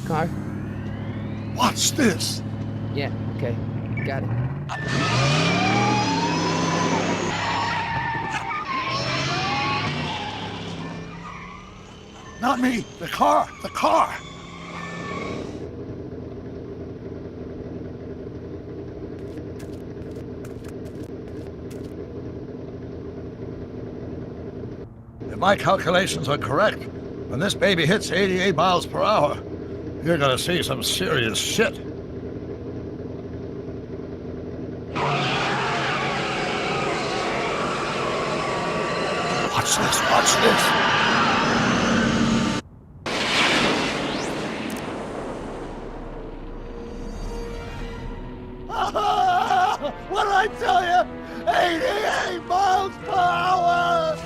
car? Watch this. Yeah, okay. Got it. Not me. The car. The car. If my calculations are correct, when this baby hits 88 miles per hour, you're gonna see some serious shit. Watch this, watch this. What did I tell you? 88 miles per hour!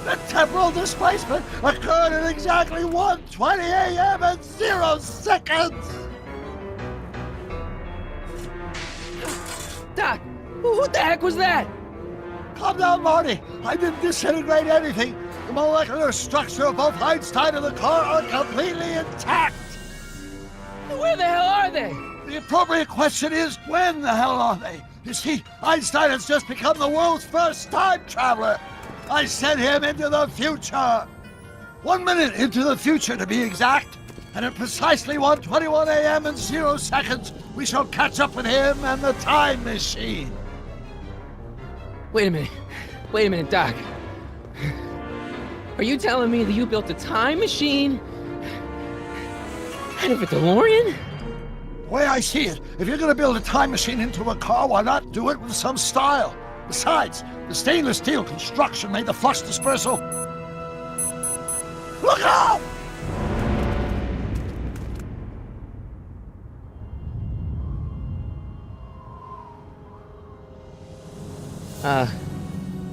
The temporal displacement occurred at exactly 1:20 a.m. and 0 seconds! Doc, what the heck was that? Calm down, Marty. I didn't disintegrate anything. The molecular structure of both Einstein and the car are completely intact. Where the hell are they? The appropriate question is, when the hell are they? You see, Einstein has just become the world's first time traveler. I sent him into the future. 1 minute into the future, to be exact. And at precisely 1:21 a.m. and 0 seconds, we shall catch up with him and the time machine. Wait a minute, Doc. Are you telling me that you built a time machine out of a DeLorean? The way I see it, if you're going to build a time machine into a car, why not do it with some style? Besides, the stainless steel construction made the flux dispersal. Look out!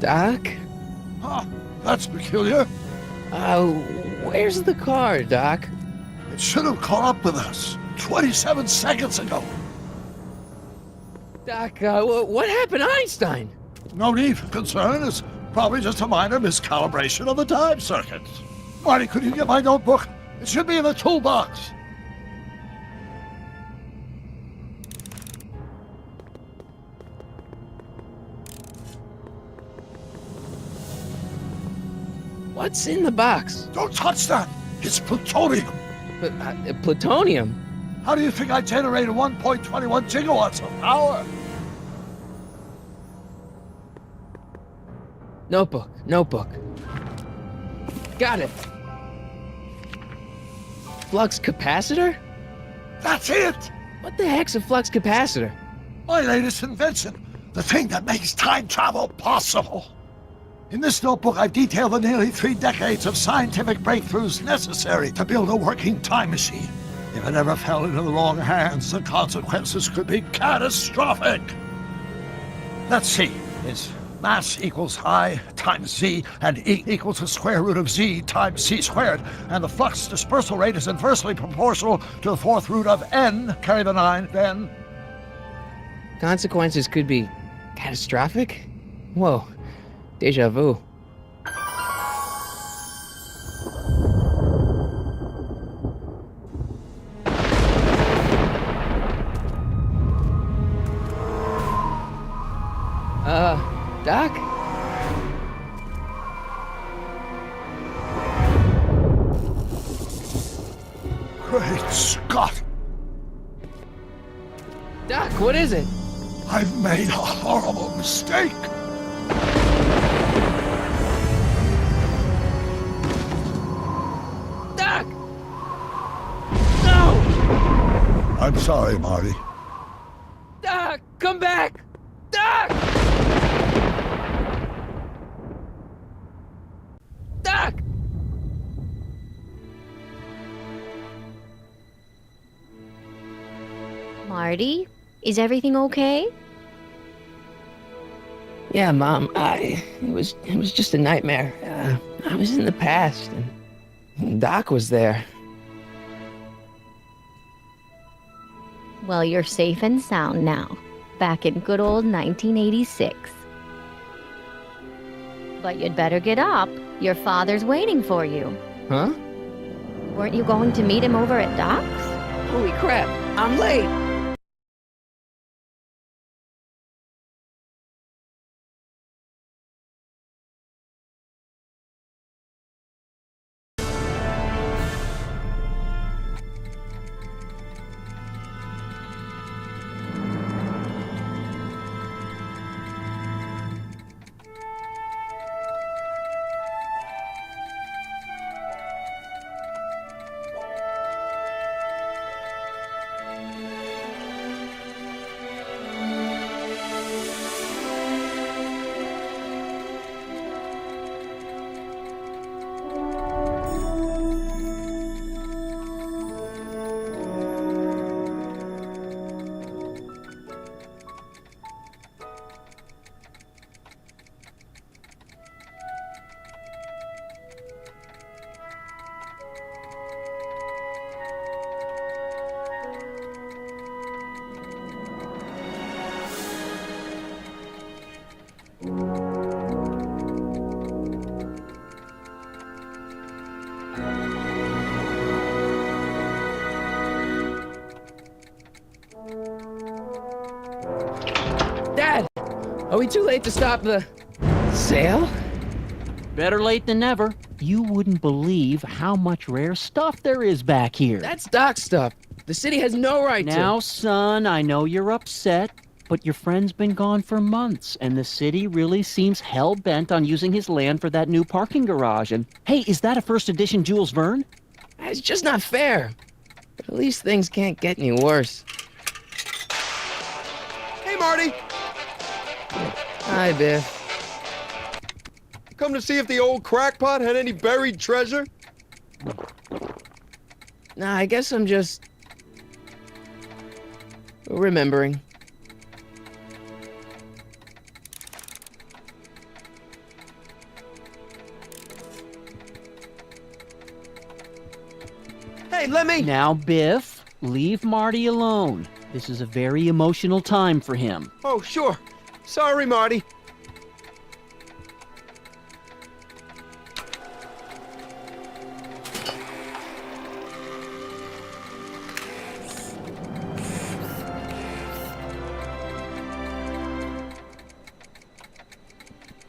Doc? Huh, that's peculiar. Where's the car, Doc? It should have caught up with us 27 seconds ago. Doc, what happened to Einstein? No need for concern. It's probably just a minor miscalibration of the time circuits. Marty, could you get my notebook? It should be in the toolbox. What's in the box? Don't touch that. It's plutonium. Plutonium? How do you think I generated 1.21 gigawatts of power? Notebook. Got it. Flux capacitor? That's it! What the heck's a flux capacitor? My latest invention. The thing that makes time travel possible. In this notebook, I've detailed the nearly 3 decades of scientific breakthroughs necessary to build a working time machine. If it ever fell into the wrong hands, the consequences could be catastrophic. Let's see. It's mass equals I times Z, and E equals the square root of Z times C squared. And the flux dispersal rate is inversely proportional to the 4th root of N, carry the 9, then. Consequences could be catastrophic? Whoa. Deja vu. Doc? Great Scott! Doc, what is it? I've made a horrible mistake! Doc! No! I'm sorry, Marty. Doc, come back! Doc! Doc! Marty, is everything okay? Yeah, Mom, it was just a nightmare. I was in the past, and Doc was there. Well, you're safe and sound now, back in good old 1986. But you'd better get up. Your father's waiting for you. Huh? Weren't you going to meet him over at Doc's? Holy crap, I'm late. Dad, are we too late to stop the sale? Better late than never. You wouldn't believe how much rare stuff there is back here. That's Doc stuff. The city has no right to. Now, son, I know you're upset, but your friend's been gone for months, and the city really seems hell-bent on using his land for that new parking garage. And, hey, is that a first edition Jules Verne? It's just not fair. But at least things can't get any worse. Hey, Marty! Hi, Biff. Come to see if the old crackpot had any buried treasure? Nah, I guess I'm just remembering. Hey, let me... Now, Biff, leave Marty alone. This is a very emotional time for him. Oh, sure. Sorry, Marty.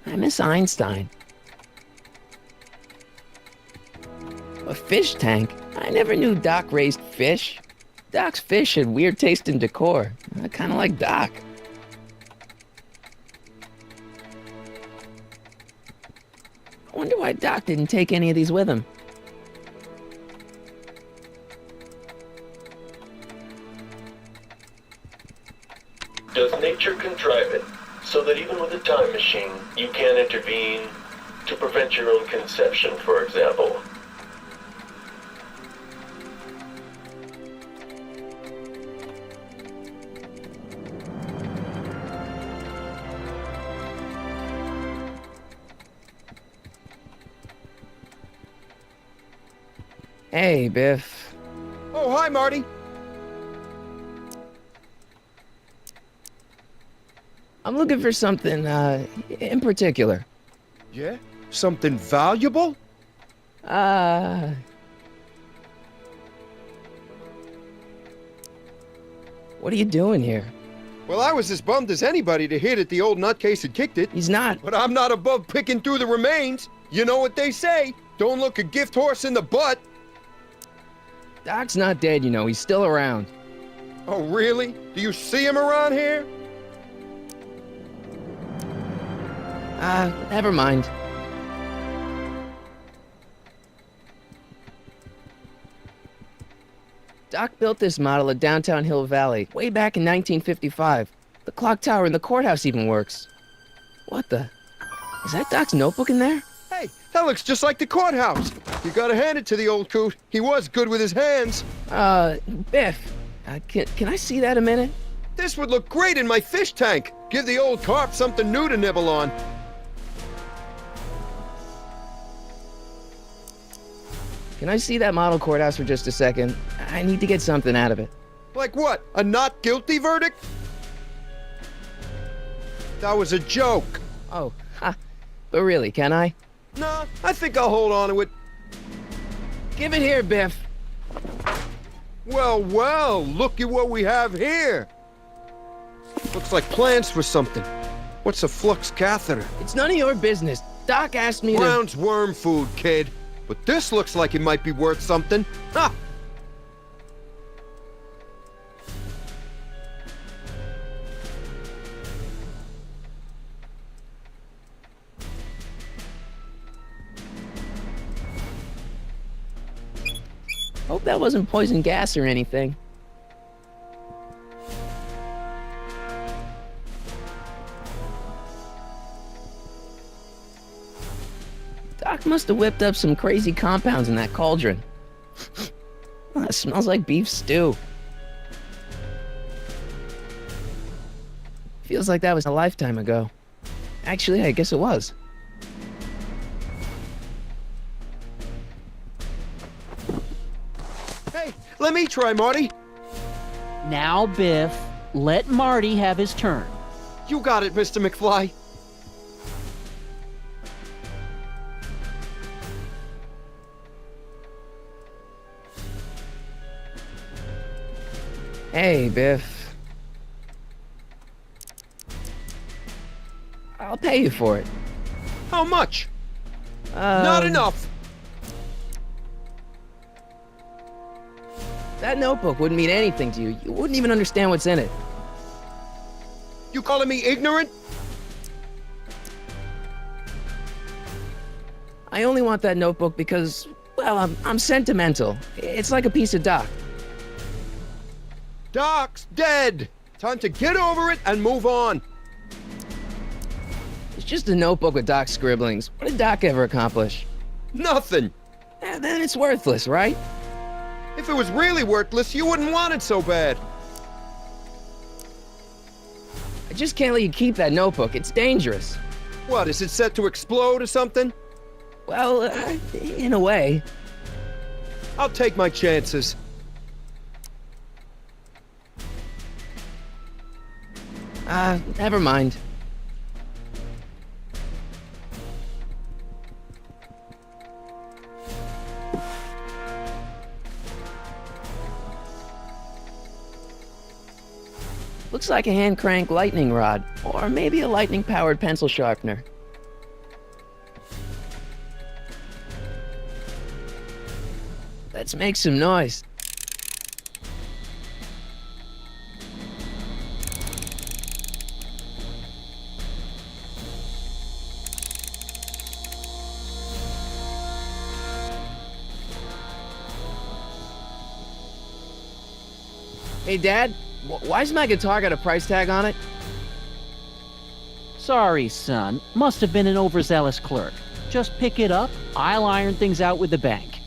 I miss Einstein. A fish tank? I never knew Doc raised fish. Doc's fish had weird taste in decor. I kind of like Doc. I wonder why Doc didn't take any of these with him. Does nature contrive it so that even with a time machine, you can intervene to prevent your own conception, for example? Hey, Biff. Oh, hi, Marty. I'm looking for something, in particular. Yeah? Something valuable? What are you doing here? Well, I was as bummed as anybody to hear that the old nutcase had kicked it. He's not. But I'm not above picking through the remains. You know what they say. Don't look a gift horse in the butt. Doc's not dead, you know. He's still around. Oh, really? Do you see him around here? Never mind. Doc built this model at downtown Hill Valley way back in 1955. The clock tower in the courthouse even works. What the? Is that Doc's notebook in there? Hey, that looks just like the courthouse. You gotta hand it to the old coot. He was good with his hands. Biff, can I see that a minute? This would look great in my fish tank. Give the old carp something new to nibble on. Can I see that model courthouse for just a second? I need to get something out of it. Like what? A not guilty verdict? That was a joke. Oh, ha. But really, can I? Nah, I think I'll hold on to it. Give it here, Biff. Well, well, look at what we have here. Looks like plans for something. What's a flux catheter? It's none of your business. Doc asked me to... Brown's worm food, kid. But this looks like it might be worth something. Ha! Hope that wasn't poison gas or anything. Doc must have whipped up some crazy compounds in that cauldron. It smells like beef stew. Feels like that was a lifetime ago. Actually, I guess it was. Hey, let me try, Marty. Now, Biff, let Marty have his turn. You got it, Mr. McFly. Hey, Biff. I'll pay you for it. How much? Not enough. That notebook wouldn't mean anything to you. You wouldn't even understand what's in it. You calling me ignorant? I only want that notebook because, well, I'm sentimental. It's like a piece of Doc. Doc's dead. Time to get over it and move on. It's just a notebook with Doc's scribblings. What did Doc ever accomplish? Nothing. Then it's worthless, right? If it was really worthless, you wouldn't want it so bad. I just can't let you keep that notebook. It's dangerous. What, is it set to explode or something? Well, in a way. I'll take my chances. Never mind. Looks like a hand-crank lightning rod, or maybe a lightning-powered pencil sharpener. Let's make some noise. Hey, Dad, why's my guitar got a price tag on it? Sorry, son. Must have been an overzealous clerk. Just pick it up. I'll iron things out with the bank.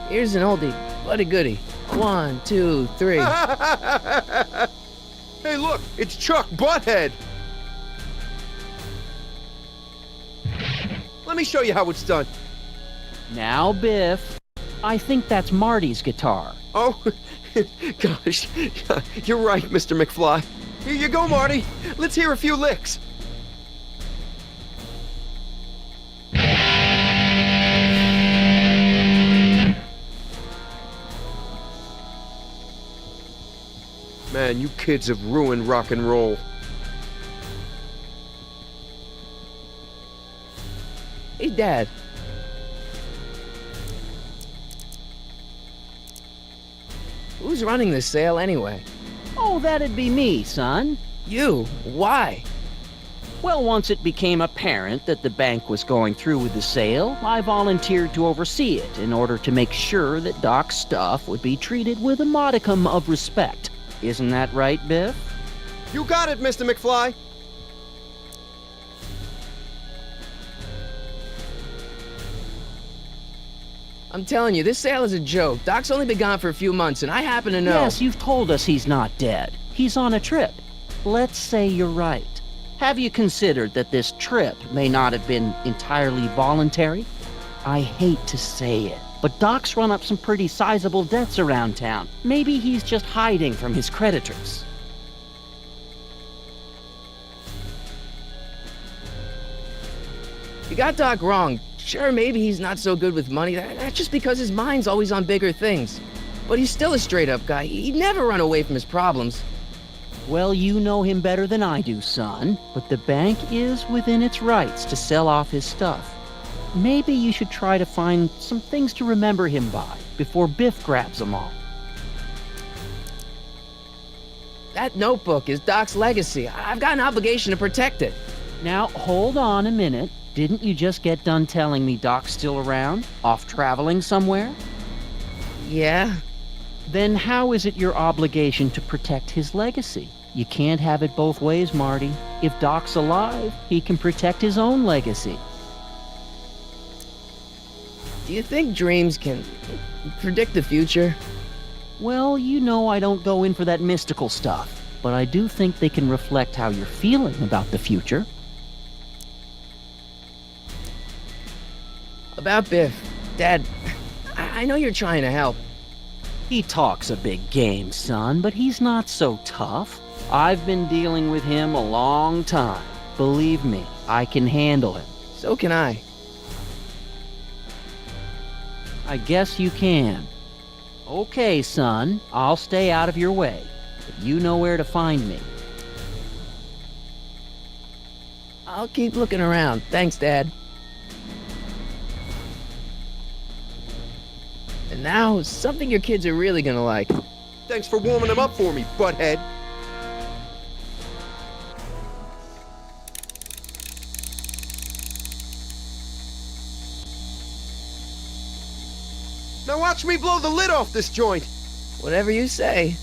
Here's an oldie, but a goodie. 1, 2, 3. Hey, look, it's Chuck Butthead. Let me show you how it's done. Now, Biff, I think that's Marty's guitar. Oh, gosh, you're right, Mr. McFly. Here you go, Marty. Let's hear a few licks. Man, you kids have ruined rock and roll. Hey, Dad. Who's running this sale anyway? Oh, that'd be me, son. You? Why? Well, once it became apparent that the bank was going through with the sale, I volunteered to oversee it in order to make sure that Doc's stuff would be treated with a modicum of respect. Isn't that right, Biff? You got it, Mr. McFly. I'm telling you, this sale is a joke. Doc's only been gone for a few months, and I happen to know... Yes, you've told us he's not dead. He's on a trip. Let's say you're right. Have you considered that this trip may not have been entirely voluntary? I hate to say it, But Doc's run up some pretty sizable debts around town. Maybe he's just hiding from his creditors. You got Doc wrong. Sure, maybe he's not so good with money. That's just because his mind's always on bigger things. But he's still a straight-up guy. He'd never run away from his problems. Well, you know him better than I do, son. But the bank is within its rights to sell off his stuff. Maybe you should try to find some things to remember him by before Biff grabs them all. That notebook is Doc's legacy. I've got an obligation to protect it. Now, hold on a minute. Didn't you just get done telling me Doc's still around? Off traveling somewhere? Yeah? Then how is it your obligation to protect his legacy? You can't have it both ways, Marty. If Doc's alive, he can protect his own legacy. Do you think dreams can predict the future? Well, you know I don't go in for that mystical stuff, but I do think they can reflect how you're feeling about the future. About Biff, Dad, I know you're trying to help. He talks a big game, son, but he's not so tough. I've been dealing with him a long time. Believe me, I can handle him. So can I. I guess you can. Okay, son, I'll stay out of your way, but you know where to find me. I'll keep looking around. Thanks, Dad. And now, something your kids are really gonna like. Thanks for warming him up for me, butthead. Now watch me blow the lid off this joint. Whatever you say.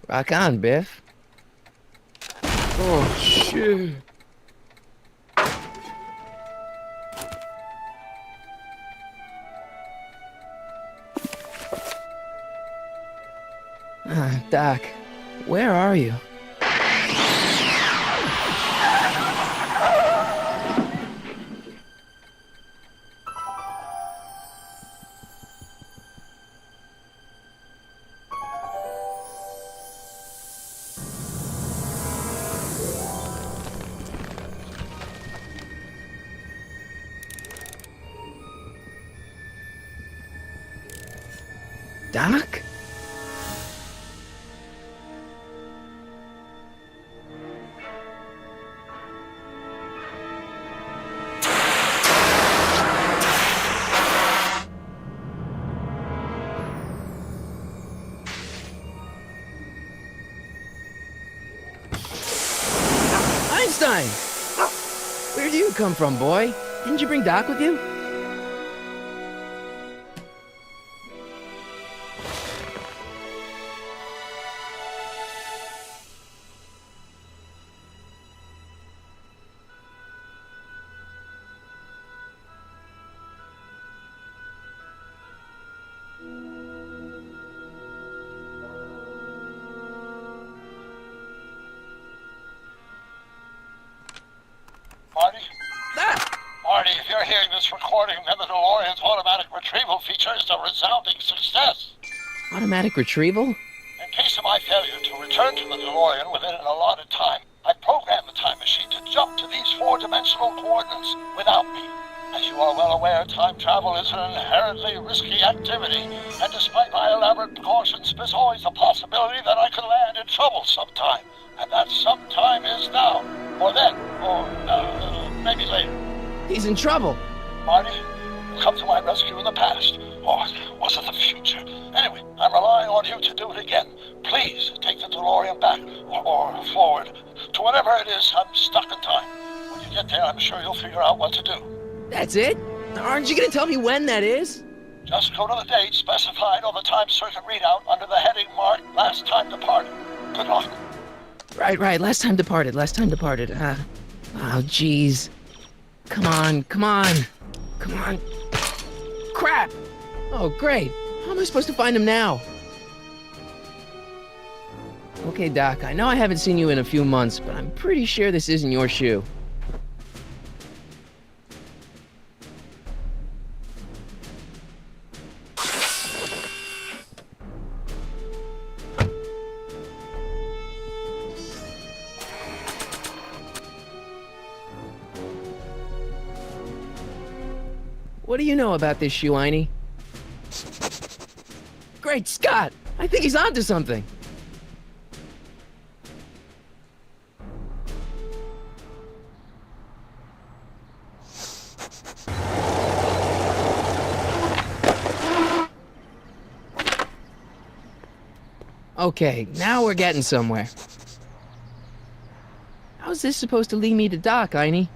Rock on, Biff. Oh, shit. Doc, where are you? Doc? Einstein! Where do you come from, boy? Didn't you bring Doc with you? Marty? Ah! Marty, if you're hearing this recording, then the DeLorean's automatic retrieval feature is a resounding success. Automatic retrieval? In case of my failure to return to the DeLorean within an allotted time, I programmed the time machine to jump to these four-dimensional coordinates without me. As you are well aware, time travel is an inherently risky activity, and despite my elaborate precautions, there's always a possibility that I could land in trouble sometime. And that sometime is now, or then, or maybe later. He's in trouble. Marty, you come to my rescue in the past, or was it the future? Anyway, I'm relying on you to do it again. Please take the DeLorean back, or forward, to whatever it is I'm stuck in time. When you get there, I'm sure you'll figure out what to do. That's it? Aren't you gonna tell me when that is? Just go to the date specified on the time circuit readout under the heading marked Last Time Departed. Good luck. Right. Last time departed. Oh, jeez. Come on. Crap! Oh, great. How am I supposed to find him now? Okay, Doc, I know I haven't seen you in a few months, but I'm pretty sure this isn't your shoe. What do you know about this shoe, Einie? Great Scott! I think he's onto something! Okay, now we're getting somewhere. How's this supposed to lead me to Doc, Einie?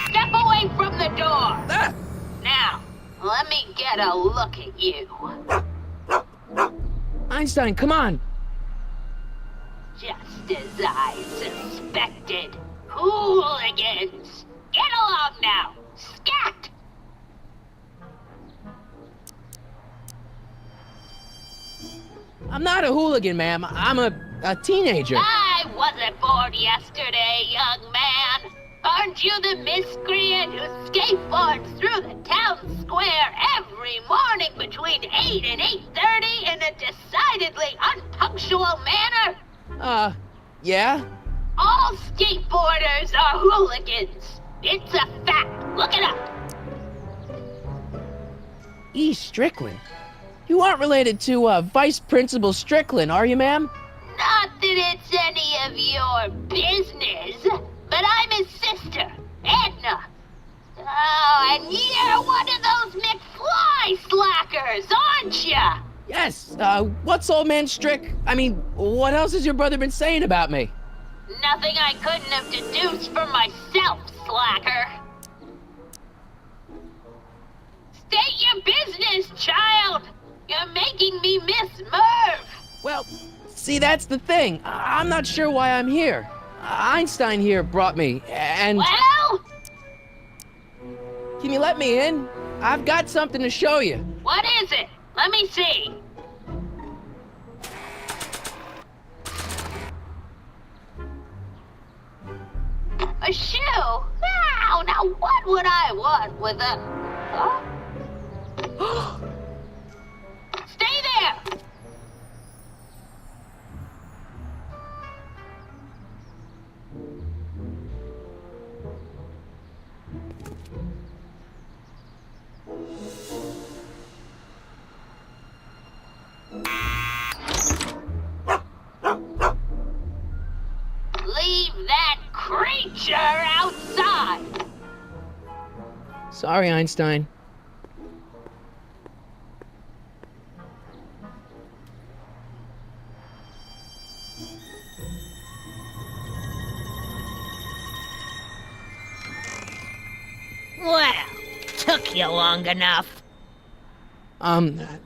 Step away from the door! Ah! Now, let me get a look at you. Einstein, come on! Just as I suspected. Hooligans! Get along now! Scat! I'm not a hooligan, ma'am. I'm a teenager. I wasn't born yesterday, young man. Aren't you the miscreant who skateboards through the town square every morning between 8 and 8:30 in a decidedly unpunctual manner? Yeah? All skateboarders are hooligans. It's a fact. Look it up. E. Strickland. You aren't related to, Vice Principal Strickland, are you, ma'am? Not that it's any of your business, but I'm his sister, Edna. Oh, and you're one of those McFly slackers, aren't ya? Yes, what's old man Strick? I mean, what else has your brother been saying about me? Nothing I couldn't have deduced for myself, slacker. State your business, child. You're making me miss Merv. Well, see, that's the thing. I'm not sure why I'm here. Einstein here brought me, and... Well, Can you let me in? I've got something to show you. what is it? Let me see. A shoe? Now what would I want with a... Huh? Stay there! Leave that creature outside! Sorry, Einstein. Well, took you long enough.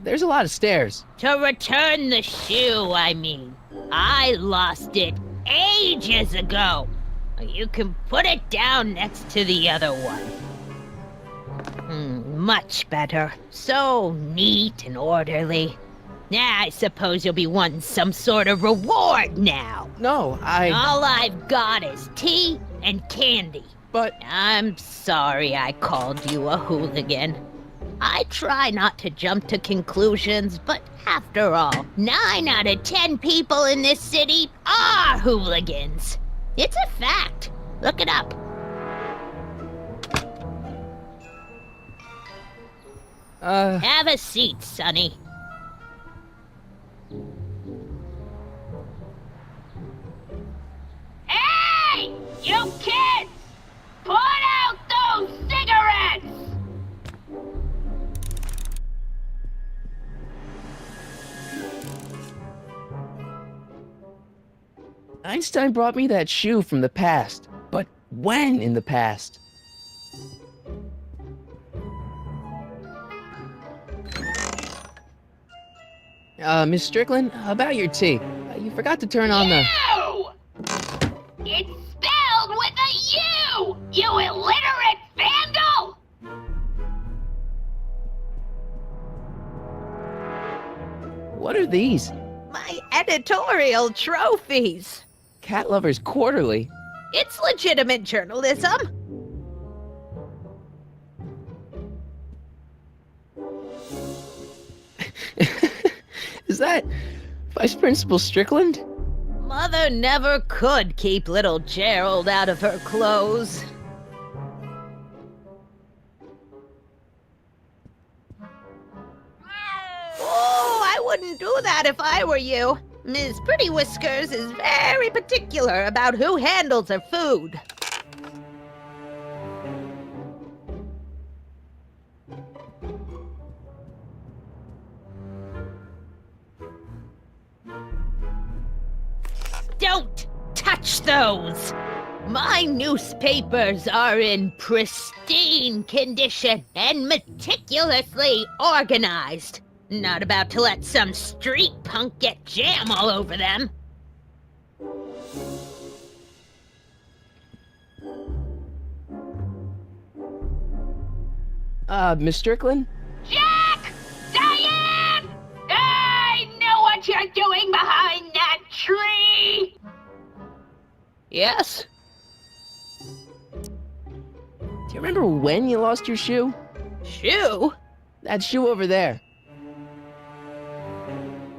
There's a lot of stairs. To return the shoe, I mean. I lost it ages ago. You can put it down next to the other one. Much better. So neat and orderly. I suppose you'll be wanting some sort of reward now. No, All I've got is tea and candy. But... I'm sorry I called you a hooligan. I try not to jump to conclusions, but after all, 9 out of 10 people in this city are hooligans. It's a fact. Look it up. Have a seat, Sonny. Hey! You kids! Put out those cigarettes! Einstein brought me that shoe from the past. But when in the past? Miss Strickland, about your tea. You forgot to turn on the... You! It's spelled with a U! You illiterate are these? My editorial trophies. Cat Lovers Quarterly. It's legitimate journalism. Is that Vice Principal Strickland? Mother never could keep little Gerald out of her clothes. Oh, I wouldn't do that if I were you. Miss Pretty Whiskers is very particular about who handles her food. Don't touch those! My newspapers are in pristine condition and meticulously organized. Not about to let some street punk get jam all over them. Miss Strickland? Jack! Diane! I know what you're doing behind that tree! Yes? Do you remember when you lost your shoe? Shoe? That shoe over there.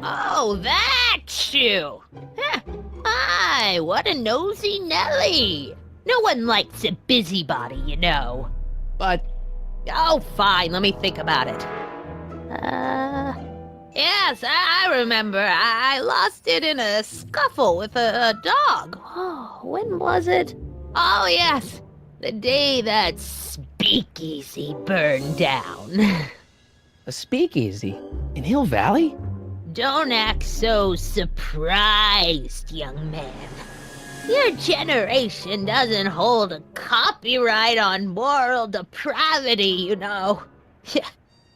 Oh, that shoe! Huh. Hi, what a nosy Nelly! No one likes a busybody, you know. But Oh, fine, let me think about it. Yes, I remember. I lost it in a scuffle with a dog. Oh, when was it? Oh, yes, the day that speakeasy burned down. a speakeasy in Hill Valley? Don't act so surprised, young man. Your generation doesn't hold a copyright on moral depravity, you know.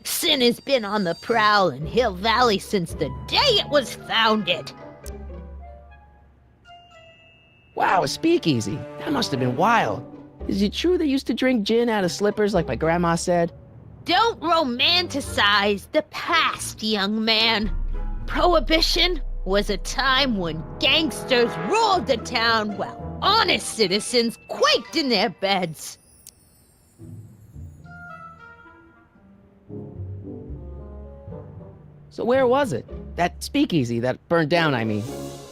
Sin has been on the prowl in Hill Valley since the day it was founded. Wow, a speakeasy. That must have been wild. Is it true they used to drink gin out of slippers like my grandma said? Don't romanticize the past, young man. Prohibition was a time when gangsters ruled the town while honest citizens quaked in their beds. So where was it? That speakeasy that burned down, I mean.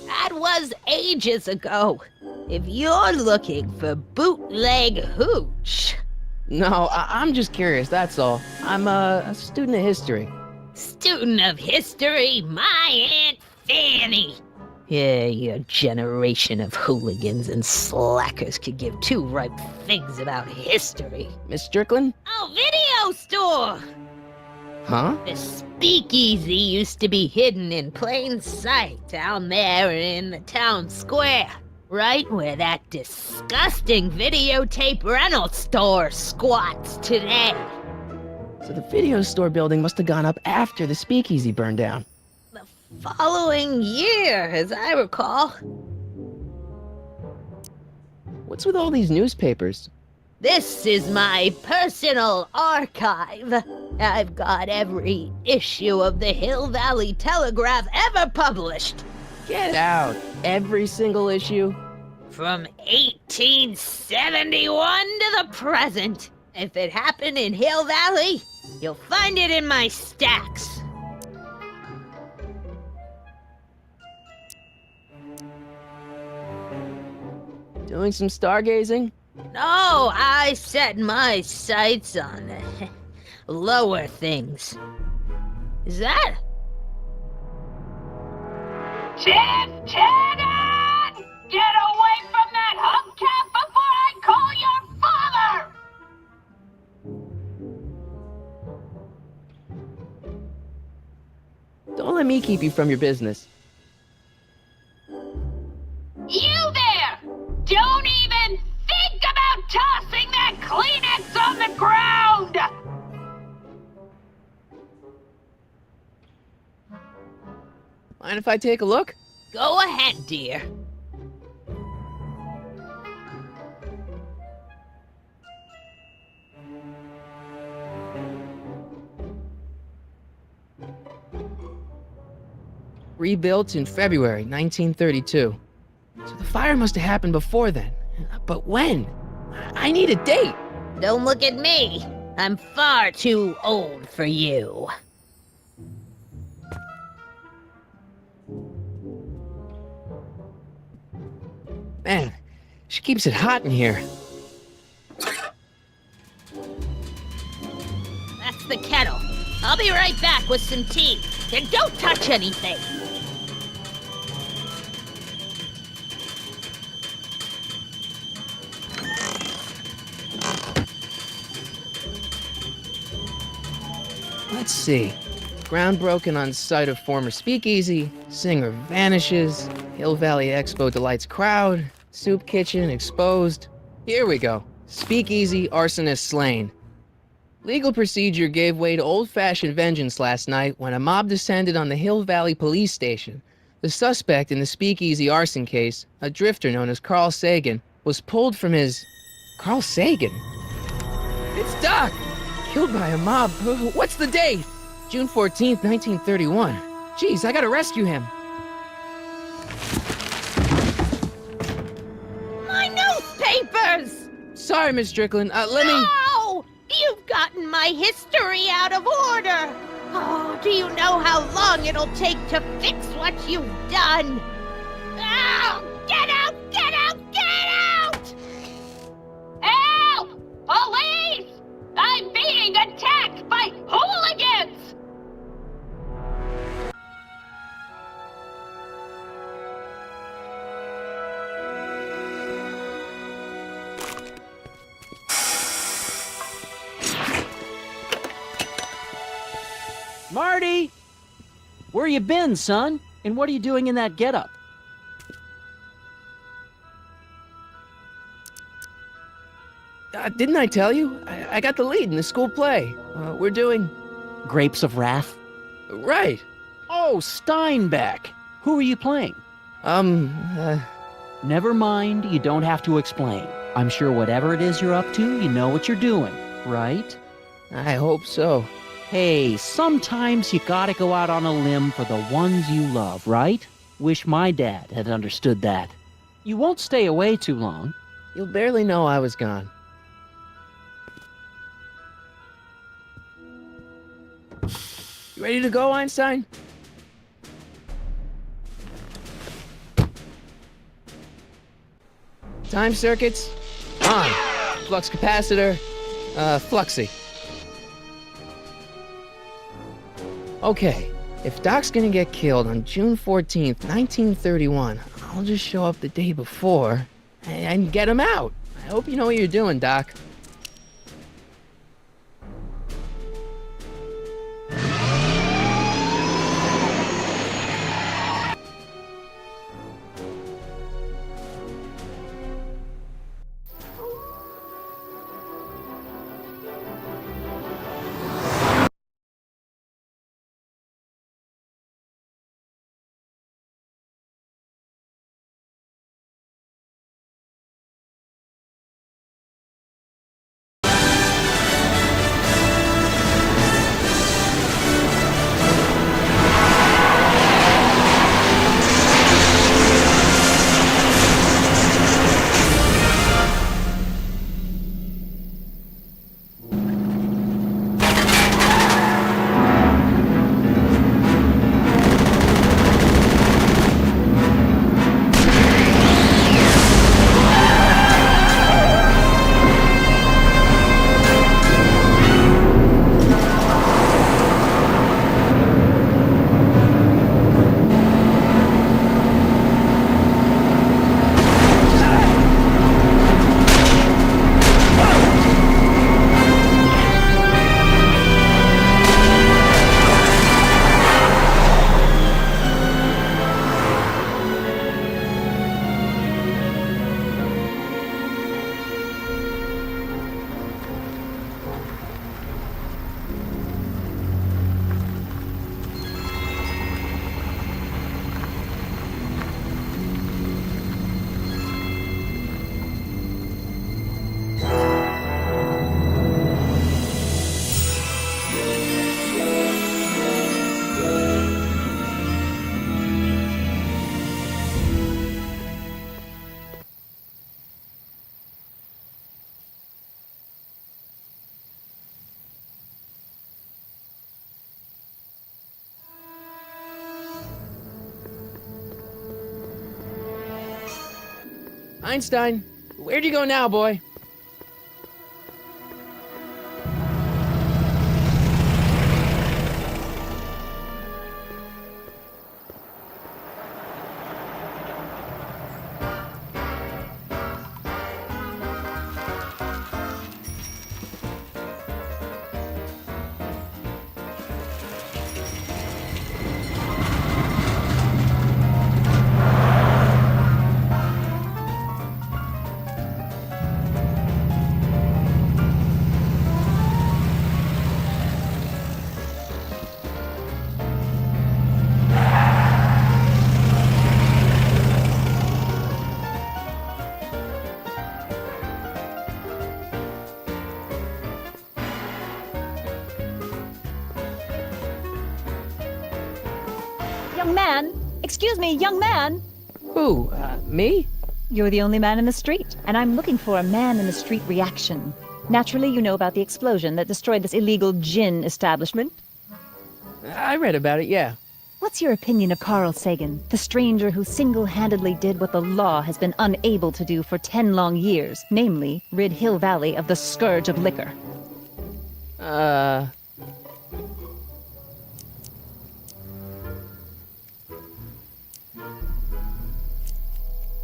That was ages ago. If you're looking for bootleg hooch. No, I'm just curious, that's all. I'm a student of history. Student of history, my Aunt Fanny. Yeah, your generation of hooligans and slackers could give two ripe figs about history. Miss Strickland? Oh, video store! Huh? The speakeasy used to be hidden in plain sight down there in the town square. Right where that disgusting videotape rental store squats today. So the video store building must have gone up after the speakeasy burned down. The following year, as I recall. What's with all these newspapers? This is my personal archive. I've got every issue of the Hill Valley Telegraph ever published. Get out. Every single issue? From 1871 to the present. If it happened in Hill Valley, you'll find it in my stacks. Doing some stargazing? No, I set my sights on lower things. Is that? Tenant! Get away from that hubcap before I call your father! Don't let me keep you from your business. You there! Don't even think about tossing that Kleenex on the ground! Mind if I take a look? Go ahead, dear. rebuilt in February 1932. So the fire must have happened before then. But when? I need a date. Don't look at me. I'm far too old for you. Man, she keeps it hot in here. That's the kettle. I'll be right back with some tea. And don't touch anything. Let's see. Ground broken on site of former speakeasy, singer vanishes, Hill Valley Expo delights crowd, soup kitchen exposed. Here we go. Speakeasy arsonist slain. Legal procedure gave way to old-fashioned vengeance last night when a mob descended on the Hill Valley police station. The suspect in the speakeasy arson case, a drifter known as Carl Sagan, was pulled from his... Carl Sagan? It's Doc! Killed by a mob. What's the date? June 14th, 1931. Jeez, I gotta rescue him. My newspapers! Sorry, Miss Strickland. Let me... No! You've gotten my history out of order! Oh, do you know how long it'll take to fix what you've done? Oh, get out! Get out! Get out! Help! Police! I'm being attacked by hooligans! Marty! Where you been, son? And what are you doing in that getup? Didn't I tell you? I got the lead in the school play. We're doing... Grapes of Wrath? Right. Oh, Steinbeck! Who are you playing? Never mind, you don't have to explain. I'm sure whatever it is you're up to, you know what you're doing, right? I hope so. Hey, sometimes you gotta go out on a limb for the ones you love, right? Wish my dad had understood that. You won't stay away too long. You'll barely know I was gone. You ready to go, Einstein? Time circuits, on. Flux capacitor, fluxy. Okay, if Doc's gonna get killed on June 14th, 1931, I'll just show up the day before and get him out. I hope you know what you're doing, Doc. Einstein, where'd you go now, boy? Young man! Excuse me, young man! Who, me? You're the only man in the street, and I'm looking for a man-in-the-street reaction. Naturally, you know about the explosion that destroyed this illegal gin establishment. I read about it, yeah. What's your opinion of Carl Sagan, the stranger who single-handedly did what the law has been unable to do for 10 long years, namely, rid Hill Valley of the scourge of liquor?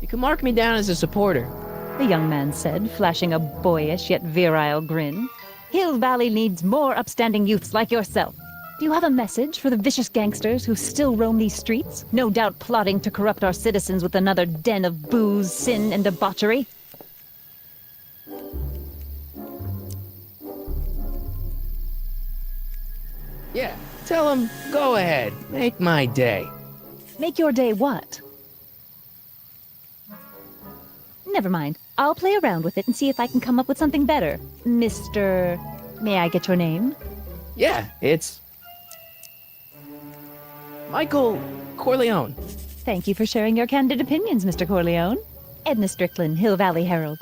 You can mark me down as a supporter. The young man said, flashing a boyish yet virile grin. Hill Valley needs more upstanding youths like yourself. Do you have a message for the vicious gangsters who still roam these streets, no doubt plotting to corrupt our citizens with another den of booze, sin, and debauchery? Yeah, tell him, go ahead, make my day. Make your day what? Never mind. I'll play around with it and see if I can come up with something better. Mr. May I get your name? Yeah, it's... Michael Corleone. Thank you for sharing your candid opinions, Mr. Corleone. Edna Strickland, Hill Valley Herald.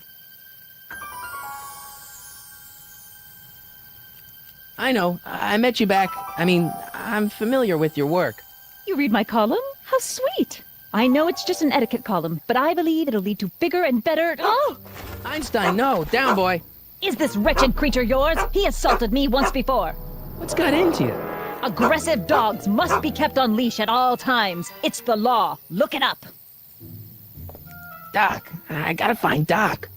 I know, I met you back. I'm familiar with your work. You read my column? How sweet! I know it's just an etiquette column, but I believe it'll lead to bigger and better... Oh! Einstein, no, down, boy. Is this wretched creature yours? He assaulted me once before. What's got into you? Aggressive dogs must be kept on leash at all times. It's the law. Look it up. Doc, I gotta find Doc.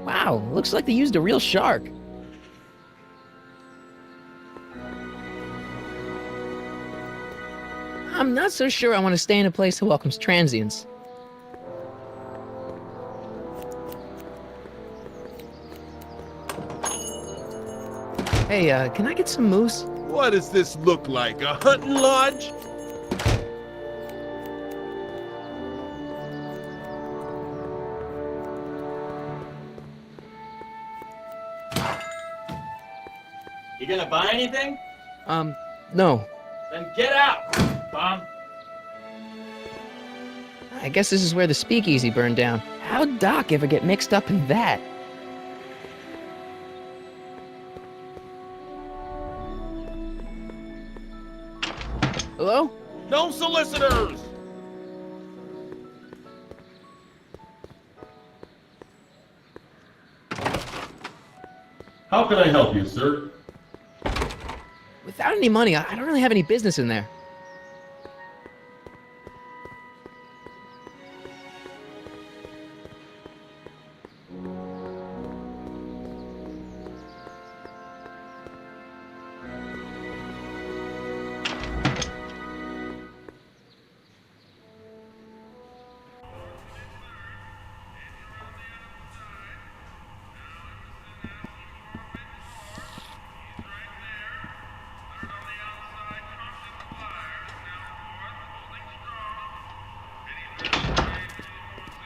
Wow, looks like they used a real shark. I'm not so sure I want to stay in a place that welcomes transients. Hey, can I get some moose? What does this look like, a hunting lodge? You gonna buy anything? No. Then get out, bum. I guess this is where the speakeasy burned down. How'd Doc ever get mixed up in that? Hello? No solicitors! How can I help you, sir? Without any money, I don't really have any business in there.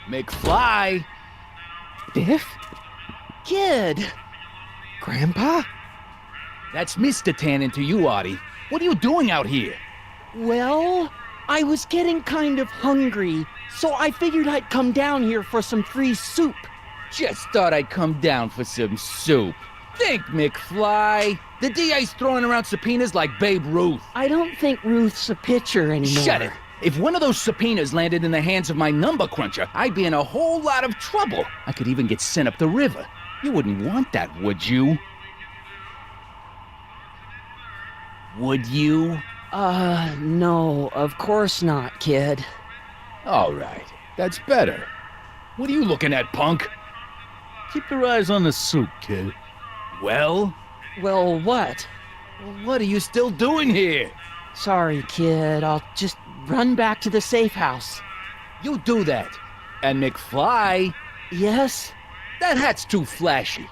McFly! Biff? Kid! Grandpa? That's Mr. Tannen to you, Artie. What are you doing out here? Well, I was getting kind of hungry, so I figured I'd come down here for some free soup. Just thought I'd come down for some soup. Think, McFly. The DA's throwing around subpoenas like Babe Ruth. I don't think Ruth's a pitcher anymore. Shut it. If one of those subpoenas landed in the hands of my number cruncher, I'd be in a whole lot of trouble. I could even get sent up the river. You wouldn't want that, would you? Would you? No, of course not, kid. All right, that's better. What are you looking at, punk? Keep your eyes on the soup, kid. Well, What? what are you still doing here? Sorry, kid. I'll just run back to the safe house. You do that. And McFly, Yes? that hat's too flashy.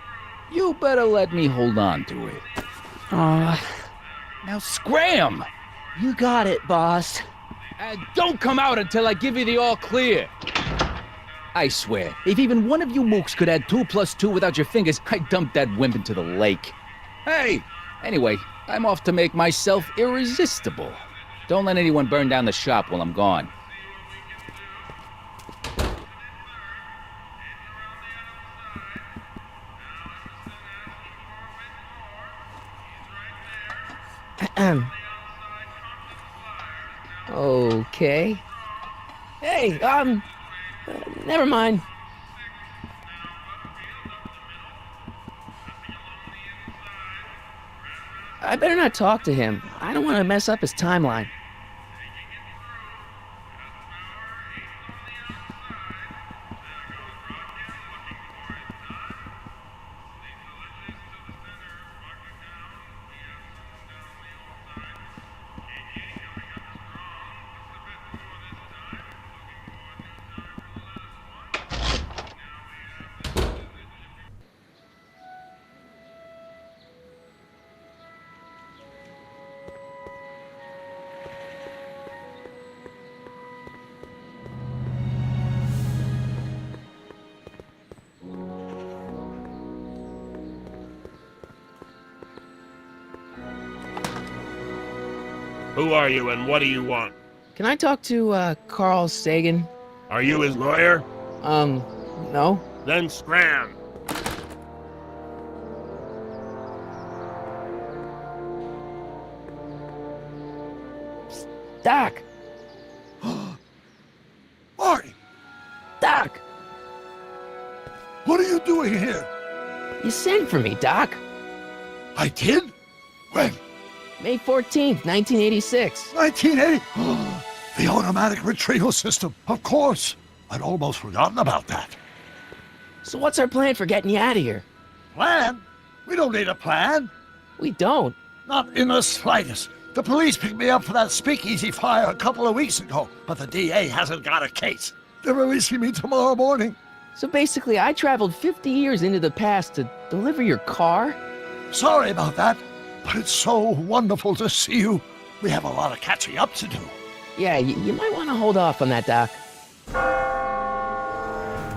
You better let me hold on to it. Now scram! You got it, boss. And don't come out until I give you the all clear. I swear, if even one of you mooks could add 2 plus 2 without your fingers, I'd dump that wimp into the lake. Hey! Anyway, I'm off to make myself irresistible. Don't let anyone burn down the shop while I'm gone. Okay. Hey, never mind. I better not talk to him. I don't want to mess up his timeline. Who are you and what do you want? Can I talk to, Carl Sagan? Are you his lawyer? No. Then scram. Doc! Marty, Doc! what are you doing here? You sent for me, Doc. I did? When? May 14th, 1986. 1980? The automatic retrieval system. Of course. I'd almost forgotten about that. So what's our plan for getting you out of here? Plan? We don't need a plan. We don't. Not in the slightest. The police picked me up for that speakeasy fire a couple of weeks ago, but the DA hasn't got a case. They're releasing me tomorrow morning. So basically, I traveled 50 years into the past to deliver your car? Sorry about that, but it's so wonderful to see you. We have a lot of catching up to do. Yeah, you might want to hold off on that, Doc.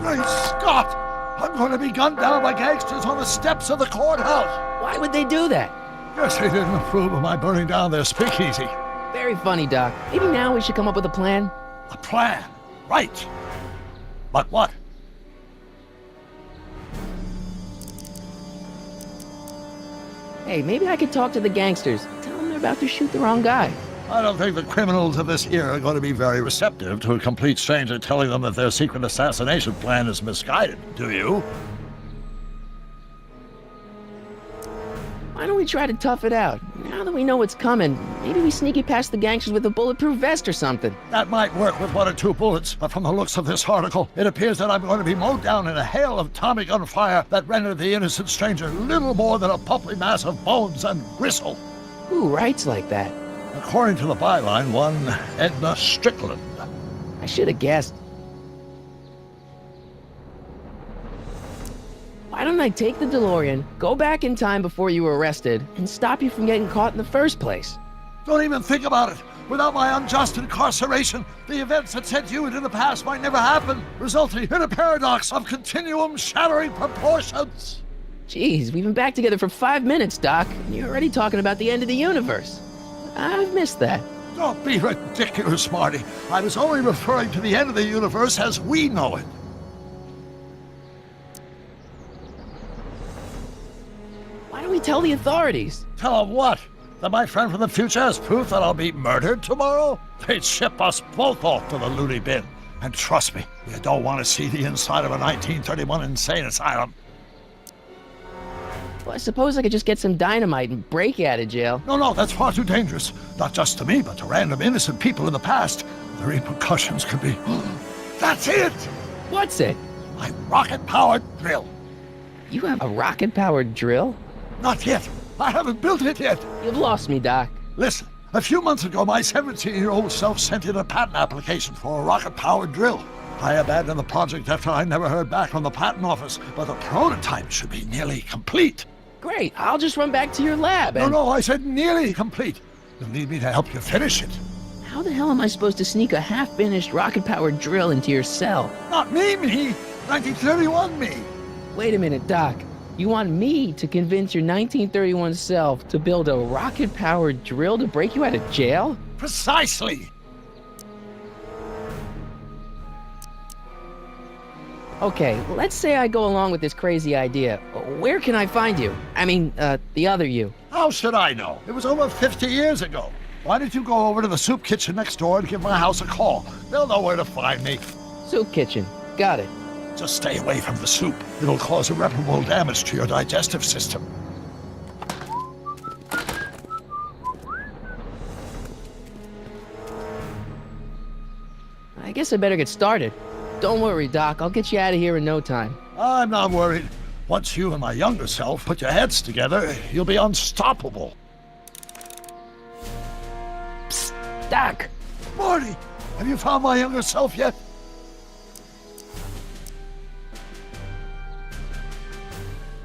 Great Scott! I'm going to be gunned down by gangsters on the steps of the courthouse. Why would they do that? Guess they didn't approve of my burning down their speakeasy. Very funny, Doc. Maybe now we should come up with a plan? A plan? Right. But what? Hey, maybe I could talk to the gangsters. Tell them they're about to shoot the wrong guy. I don't think the criminals of this era are going to be very receptive to a complete stranger telling them that their secret assassination plan is misguided, do you? Why don't we try to tough it out? Now that we know what's coming, maybe we sneak it past the gangsters with a bulletproof vest or something. That might work with 1 or 2 bullets, but from the looks of this article, it appears that I'm going to be mowed down in a hail of Tommy gun fire that rendered the innocent stranger little more than a puppy mass of bones and gristle. Who writes like that? According to the byline, one Edna Strickland. I should have guessed. Why don't I take the DeLorean, go back in time before you were arrested, and stop you from getting caught in the first place? Don't even think about it. Without my unjust incarceration, the events that sent you into the past might never happen, resulting in a paradox of continuum-shattering proportions. Jeez, we've been back together for 5 minutes, Doc, and you're already talking about the end of the universe. I've missed that. Don't be ridiculous, Marty. I was only referring to the end of the universe as we know it. to tell the authorities. Tell them what? That my friend from the future has proof that I'll be murdered tomorrow? They'd ship us both off to the loony bin. And trust me, you don't want to see the inside of a 1931 insane asylum. Well, I suppose I could just get some dynamite and break you out of jail. No, that's far too dangerous. Not just to me, but to random innocent people in the past. The repercussions could be... That's it! What's it? My rocket-powered drill. You have a rocket-powered drill? Not yet. I haven't built it yet. You've lost me, Doc. Listen, a few months ago, my 17-year-old self sent in a patent application for a rocket-powered drill. I abandoned the project after I never heard back from the patent office, but the prototype should be nearly complete. Great, I'll just run back to your lab and... No, I said nearly complete. You'll need me to help you finish it. How the hell am I supposed to sneak a half-finished rocket-powered drill into your cell? Not me. 1931 me. Wait a minute, Doc. You want me to convince your 1931 self to build a rocket-powered drill to break you out of jail? Precisely. Okay, let's say I go along with this crazy idea. Where can I find you? I mean, the other you. How should I know? It was over 50 years ago. Why don't you go over to the soup kitchen next door and give my house a call? They'll know where to find me. Soup kitchen. Got it. Just stay away from the soup. It'll cause irreparable damage to your digestive system. I guess I better get started. Don't worry, Doc. I'll get you out of here in no time. I'm not worried. Once you and my younger self put your heads together, you'll be unstoppable. Psst, Doc! Marty, have you found my younger self yet?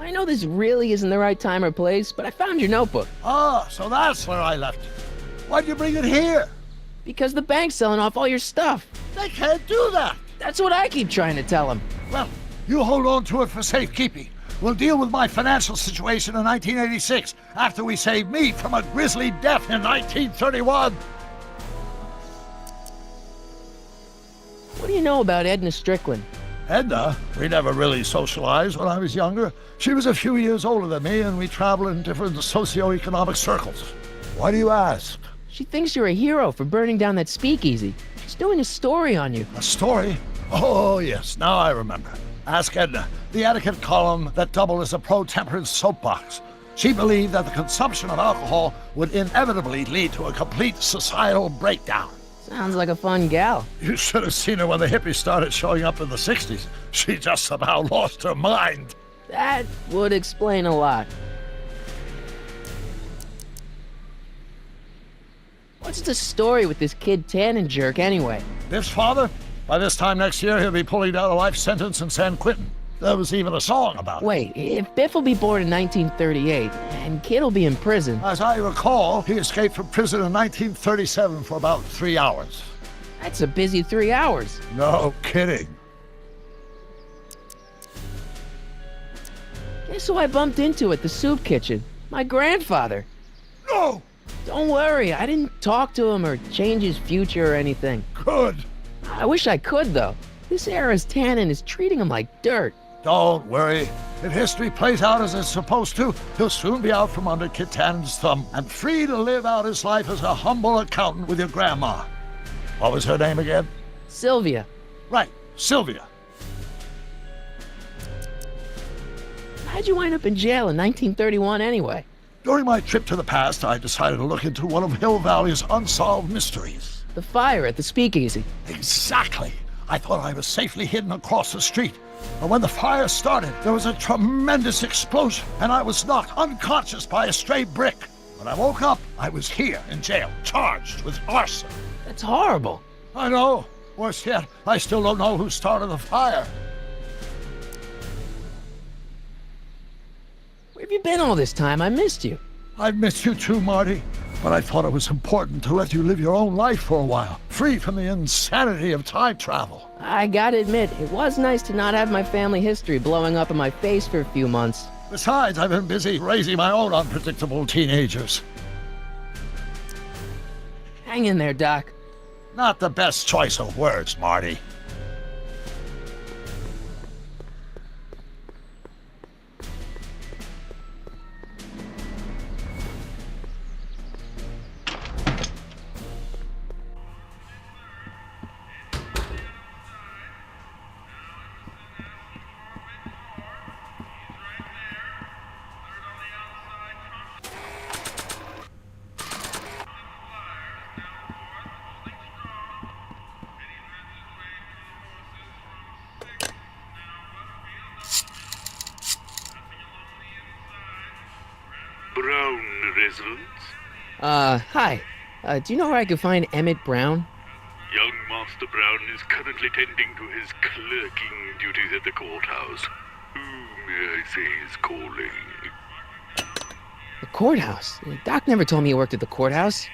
I know this really isn't the right time or place, but I found your notebook. Ah, so that's where I left it. Why'd you bring it here? Because the bank's selling off all your stuff. They can't do that. That's what I keep trying to tell them. Well, you hold on to it for safekeeping. We'll deal with my financial situation in 1986 after we save me from a grisly death in 1931. What do you know about Edna Strickland? Edna? We never really socialized when I was younger. She was a few years older than me, and we traveled in different socioeconomic circles. Why do you ask? She thinks you're a hero for burning down that speakeasy. She's doing a story on you. A story? Oh, yes, now I remember. Ask Edna, the etiquette column that doubled as a pro-temperance soapbox. She believed that the consumption of alcohol would inevitably lead to a complete societal breakdown. Sounds like a fun gal. You should have seen her when the hippies started showing up in the 60s. She just about lost her mind. That would explain a lot. What's the story with this kid Tannen jerk anyway? Biff's father? By this time next year, he'll be pulling down a life sentence in San Quentin. There was even a song about it. Wait, if Biff will be born in 1938, and Kid will be in prison... As I recall, he escaped from prison in 1937 for about 3 hours. That's a busy 3 hours. No kidding. Guess who I bumped into at the soup kitchen? My grandfather. No! Don't worry, I didn't talk to him or change his future or anything. Good. I wish I could, though. This era's Tannen is treating him like dirt. Don't worry. If history plays out as it's supposed to, he'll soon be out from under Kit Tannen's thumb and free to live out his life as a humble accountant with your grandma. What was her name again? Sylvia. Right, Sylvia. How'd you wind up in jail in 1931 anyway? During my trip to the past, I decided to look into one of Hill Valley's unsolved mysteries. The fire at the speakeasy. Exactly. I thought I was safely hidden across the street. But when the fire started, there was a tremendous explosion, and I was knocked unconscious by a stray brick. When I woke up, I was here in jail, charged with arson. That's horrible. I know. Worse yet, I still don't know who started the fire. Where have you been all this time? I missed you. I've missed you too, Marty. But I thought it was important to let you live your own life for a while, free from the insanity of time travel. I gotta admit, it was nice to not have my family history blowing up in my face for a few months. Besides, I've been busy raising my own unpredictable teenagers. Hang in there, Doc. Not the best choice of words, Marty. Brown residence? Hi. Do you know where I could find Emmett Brown? Young Master Brown is currently tending to his clerking duties at the courthouse. Who may I say is calling? The courthouse? Doc never told me he worked at the courthouse.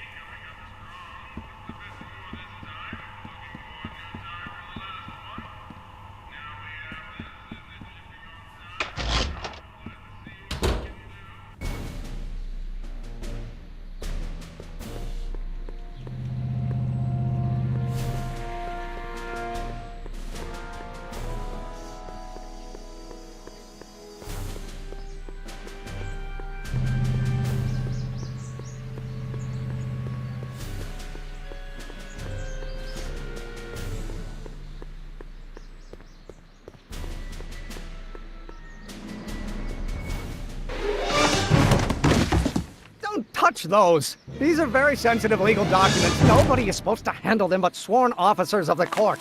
Touch those. These are very sensitive legal documents. Nobody is supposed to handle them but sworn officers of the court.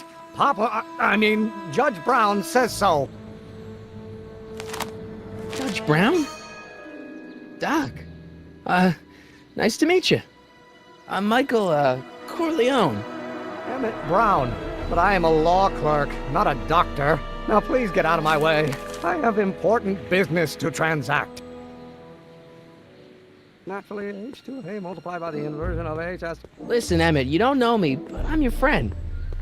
Judge Brown says so. Judge Brown? Doc. Nice to meet you. I'm Michael, Corleone. Emmett Brown. But I am a law clerk, not a doctor. Now please get out of my way. I have important business to transact. Naturally, H2A multiplied by the inversion of HS. Listen, Emmett, you don't know me, but I'm your friend.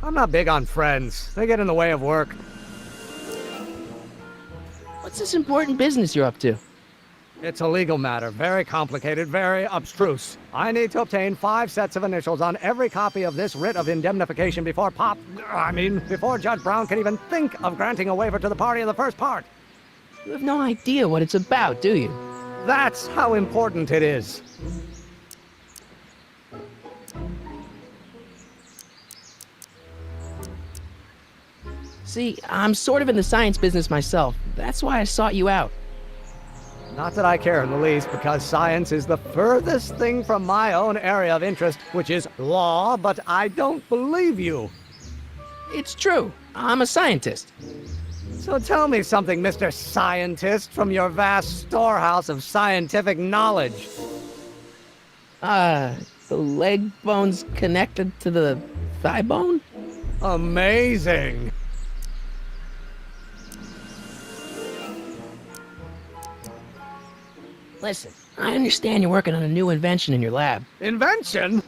I'm not big on friends. They get in the way of work. What's this important business you're up to? It's a legal matter. Very complicated, very abstruse. I need to obtain 5 sets of initials on every copy of this writ of indemnification before before Judge Brown can even think of granting a waiver to the party in the first part. You have no idea what it's about, do you? That's how important it is. See, I'm sort of in the science business myself. That's why I sought you out. Not that I care in the least, because science is the furthest thing from my own area of interest, which is law, but I don't believe you. It's true. I'm a scientist. So tell me something, Mr. Scientist, from your vast storehouse of scientific knowledge. The leg bone's connected to the thigh bone? Amazing. Listen, I understand you're working on a new invention in your lab. Invention?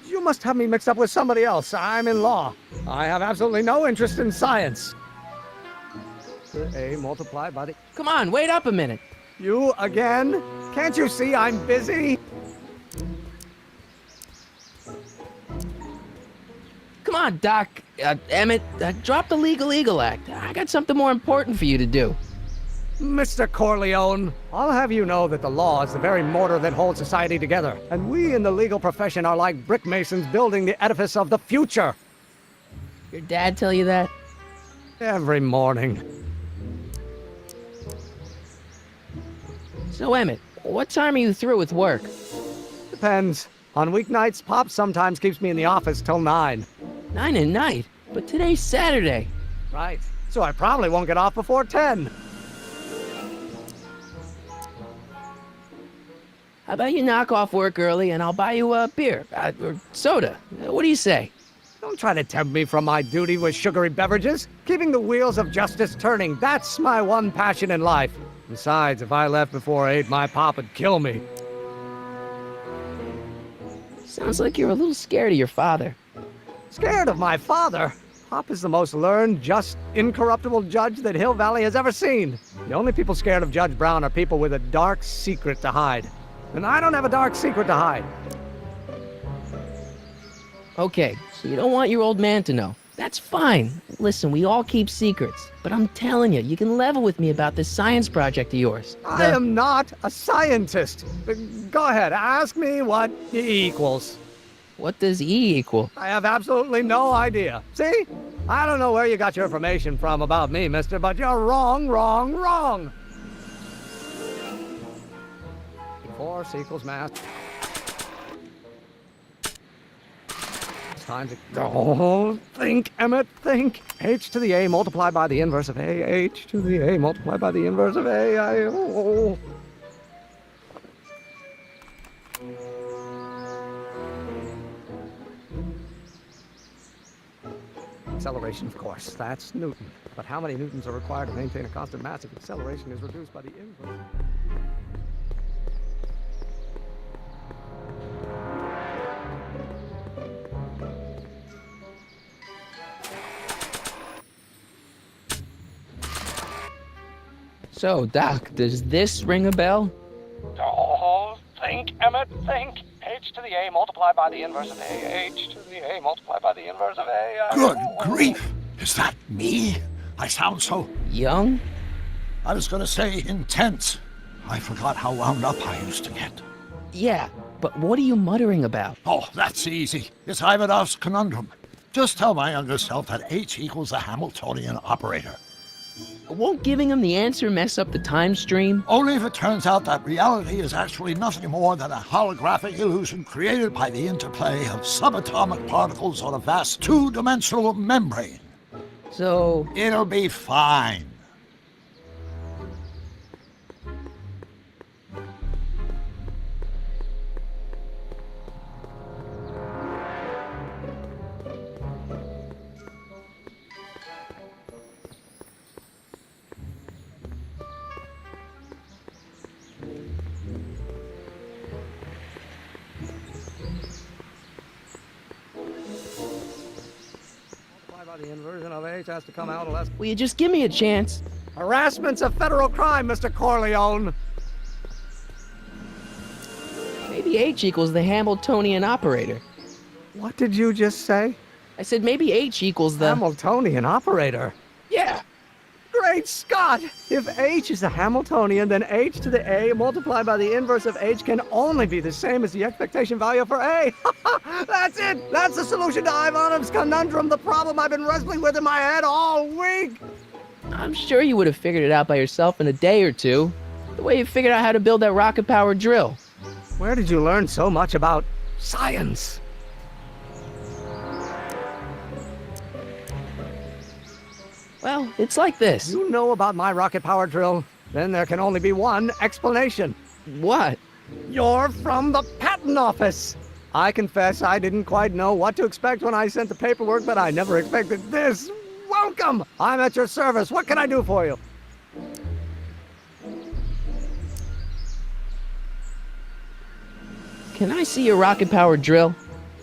You must have me mixed up with somebody else. I'm in law. I have absolutely no interest in science. A multiplied by the... Come on, wait up a minute. You again? Can't you see I'm busy? Come on, Doc. Emmett, drop the Legal Eagle Act. I got something more important for you to do. Mr. Corleone, I'll have you know that the law is the very mortar that holds society together, and we in the legal profession are like brick masons building the edifice of the future. Your dad tell you that? Every morning. So, Emmett, what time are you through with work? Depends. On weeknights, Pop sometimes keeps me in the office till 9. 9 at night? But today's Saturday. Right. So I probably won't get off before 10. How about you knock off work early and I'll buy you a beer, or soda. What do you say? Don't try to tempt me from my duty with sugary beverages. Keeping the wheels of justice turning, that's my one passion in life. Besides, if I left before 8, my pop would kill me. Sounds like you're a little scared of your father. Scared of my father? Pop is the most learned, just, incorruptible judge that Hill Valley has ever seen. The only people scared of Judge Brown are people with a dark secret to hide. And I don't have a dark secret to hide. Okay, so you don't want your old man to know. That's fine. Listen, we all keep secrets. But I'm telling you, you can level with me about this science project of yours. I am not a scientist. Go ahead, ask me what E equals. What does E equal? I have absolutely no idea. See? I don't know where you got your information from about me, mister, but you're wrong, wrong, wrong. Force equals mass. Times it. Oh, think, Emmett, think. H to the A multiplied by the inverse of A. H to the A multiplied by the inverse of A. acceleration, of course. That's Newton. But how many newtons are required to maintain a constant mass if acceleration is reduced by the inverse? So, Doc, does this ring a bell? Oh, think, Emmett, think. H to the A multiplied by the inverse of A. H to the A multiplied by the inverse of A. Good grief! Is that me? I sound so... Young? I was gonna say intense. I forgot how wound up I used to get. Yeah, but what are you muttering about? Oh, that's easy. It's Ivanov's conundrum. Just tell my younger self that H equals a Hamiltonian operator. Won't giving him the answer mess up the time stream? Only if it turns out that reality is actually nothing more than a holographic illusion created by the interplay of subatomic particles on a vast two-dimensional membrane. So... It'll be fine. The inversion of H has to come out unless... Will you just give me a chance? Harassment's a federal crime, Mr. Corleone. Maybe H equals the Hamiltonian operator. What did you just say? I said maybe H equals the... Hamiltonian operator? Yeah! Great Scott! If H is a Hamiltonian, then H to the A multiplied by the inverse of H can only be the same as the expectation value for A. That's it! That's the solution to Ivanov's conundrum, the problem I've been wrestling with in my head all week! I'm sure you would have figured it out by yourself in a day or two. The way you figured out how to build that rocket-powered drill. Where did you learn so much about science? Well, it's like this. You know about my rocket power drill? Then there can only be one explanation. What? You're from the patent office. I confess I didn't quite know what to expect when I sent the paperwork, but I never expected this. Welcome! I'm at your service. What can I do for you? Can I see your rocket-powered drill?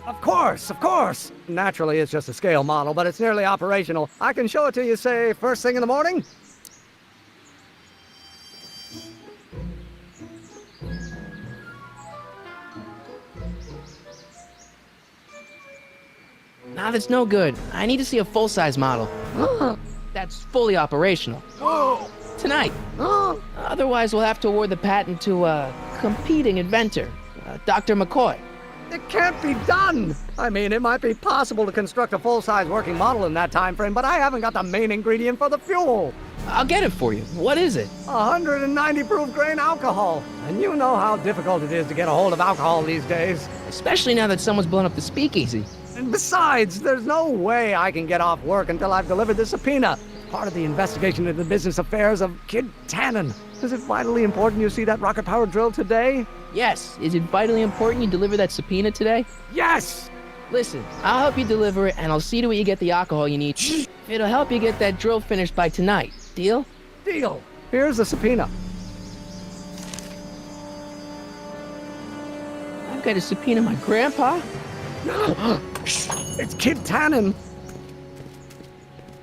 Of course. Naturally, it's just a scale model, but it's nearly operational. I can show it to you, say, first thing in the morning? Nah, that's no good. I need to see a full-size model. That's fully operational. Tonight. Otherwise, we'll have to award the patent to a competing inventor, Dr. McCoy. It can't be done! I mean, it might be possible to construct a full-size working model in that time frame, but I haven't got the main ingredient for the fuel. I'll get it for you. What is it? 190 proof grain alcohol. And you know how difficult it is to get a hold of alcohol these days. Especially now that someone's blown up the speakeasy. And besides, there's no way I can get off work until I've delivered the subpoena. Part of the investigation into the business affairs of Kid Tannen. Is it vitally important you see that rocket-powered drill today? Yes. Is it vitally important you deliver that subpoena today? Yes! Listen, I'll help you deliver it, and I'll see to it you get the alcohol you need. It'll help you get that drill finished by tonight. Deal? Deal. Here's the subpoena. I've got to subpoena my grandpa? It's Kid Tannen.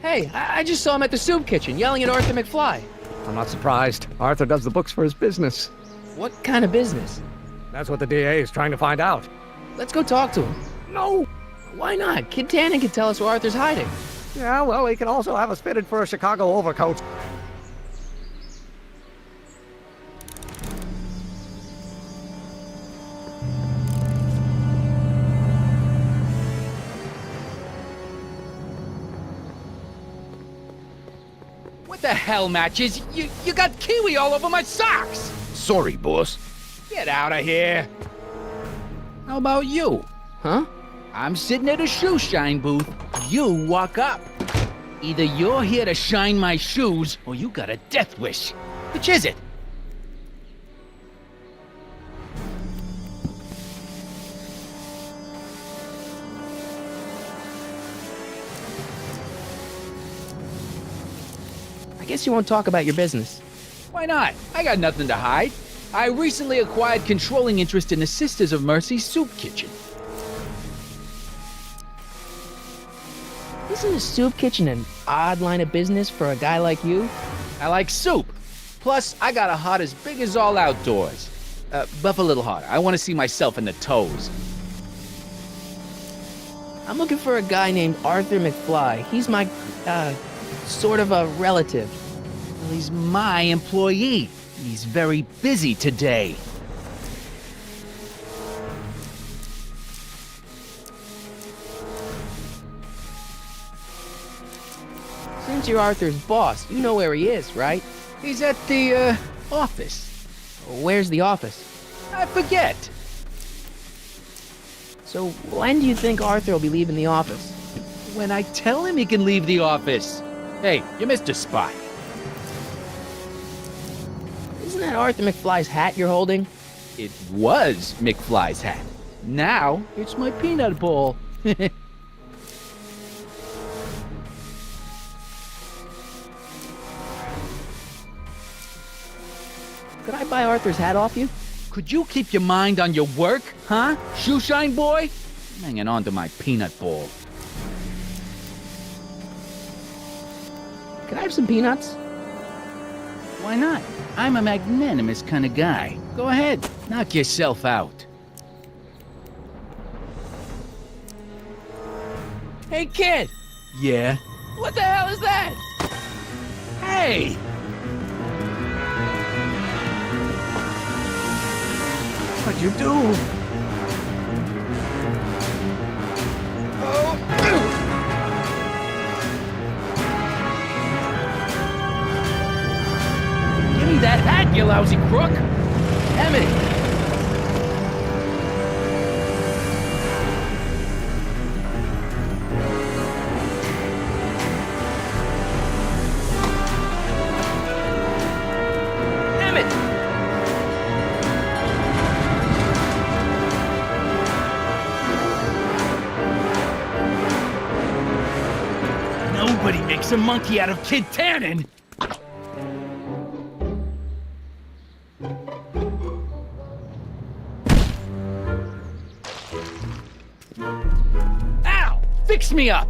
Hey, I just saw him at the soup kitchen, yelling at Arthur McFly. I'm not surprised. Arthur does the books for his business. What kind of business? That's what the DA is trying to find out. Let's go talk to him. No! Why not? Kid Tannen can tell us where Arthur's hiding. Yeah, well, he can also have us fitted for a Chicago overcoat. What the hell, Matches? You got kiwi all over my socks! Sorry, boss. Get out of here! How about you? Huh? I'm sitting at a shoe shine booth. You walk up. Either you're here to shine my shoes, or you got a death wish. Which is it? guess you won't talk about your business. Why not? I got nothing to hide. I recently acquired controlling interest in the Sisters of Mercy soup kitchen. Isn't a soup kitchen an odd line of business for a guy like you? I like soup. Plus, I got a heart as big as all outdoors. Buff a little harder. I want to see myself in the toes. I'm looking for a guy named Arthur McFly. He's my, sort of a relative. Well, he's my employee. He's very busy today. Since you're Arthur's boss, you know where he is, right? He's at the, office. Where's the office? I forget. So when do you think Arthur will be leaving the office? When I tell him he can leave the office. Hey, you missed a spot. Isn't that Arthur McFly's hat you're holding? It was McFly's hat. Now, it's my peanut bowl. Could I buy Arthur's hat off you? Could you keep your mind on your work, huh? Shoeshine boy? I'm hanging on to my peanut bowl. Can I have some peanuts? Why not? I'm a magnanimous kind of guy. Go ahead, knock yourself out. Hey, kid! Yeah? What the hell is that? Hey! What'd you do? Give me that hat, you lousy crook! Emmett! Nobody makes a monkey out of Kid Tannen! Ow! Fix me up!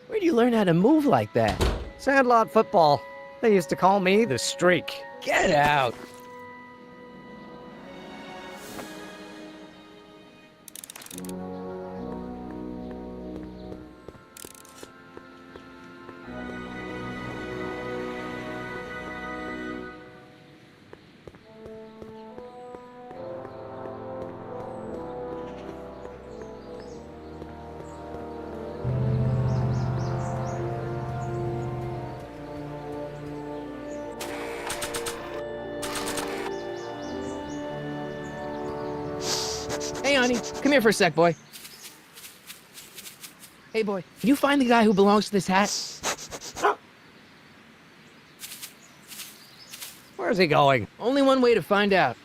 Where'd you learn how to move like that? Sandlot football. They used to call me the Streak. Get out! Hey, honey, come here for a sec, boy. Hey, boy, can you find the guy who belongs to this hat? Where's he going? Only one way to find out.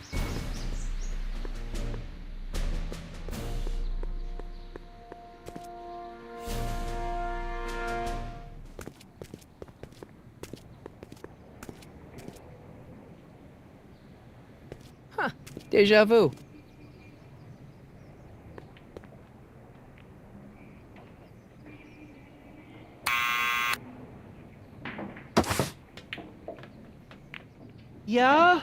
Huh, déjà vu. Yeah?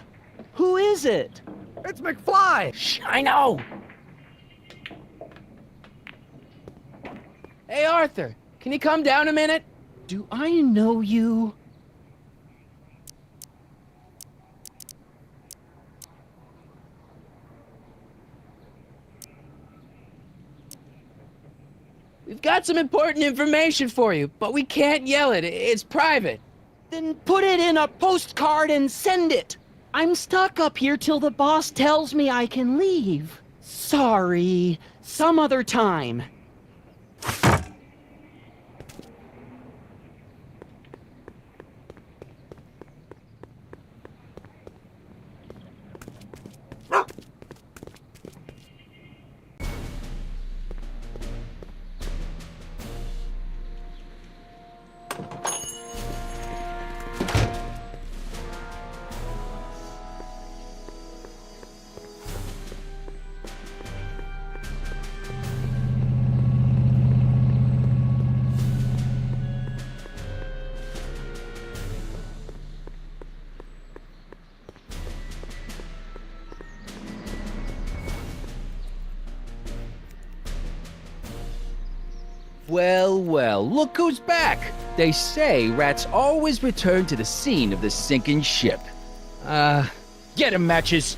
Who is it? It's McFly! Shh, I know! Hey, Arthur, can you come down a minute? Do I know you? We've got some important information for you, but we can't yell it. It's private. Then put it in a postcard and send it. I'm stuck up here till the boss tells me I can leave. Sorry. Some other time. Well, well, look who's back! They say rats always return to the scene of the sinking ship. Get 'em, Matches!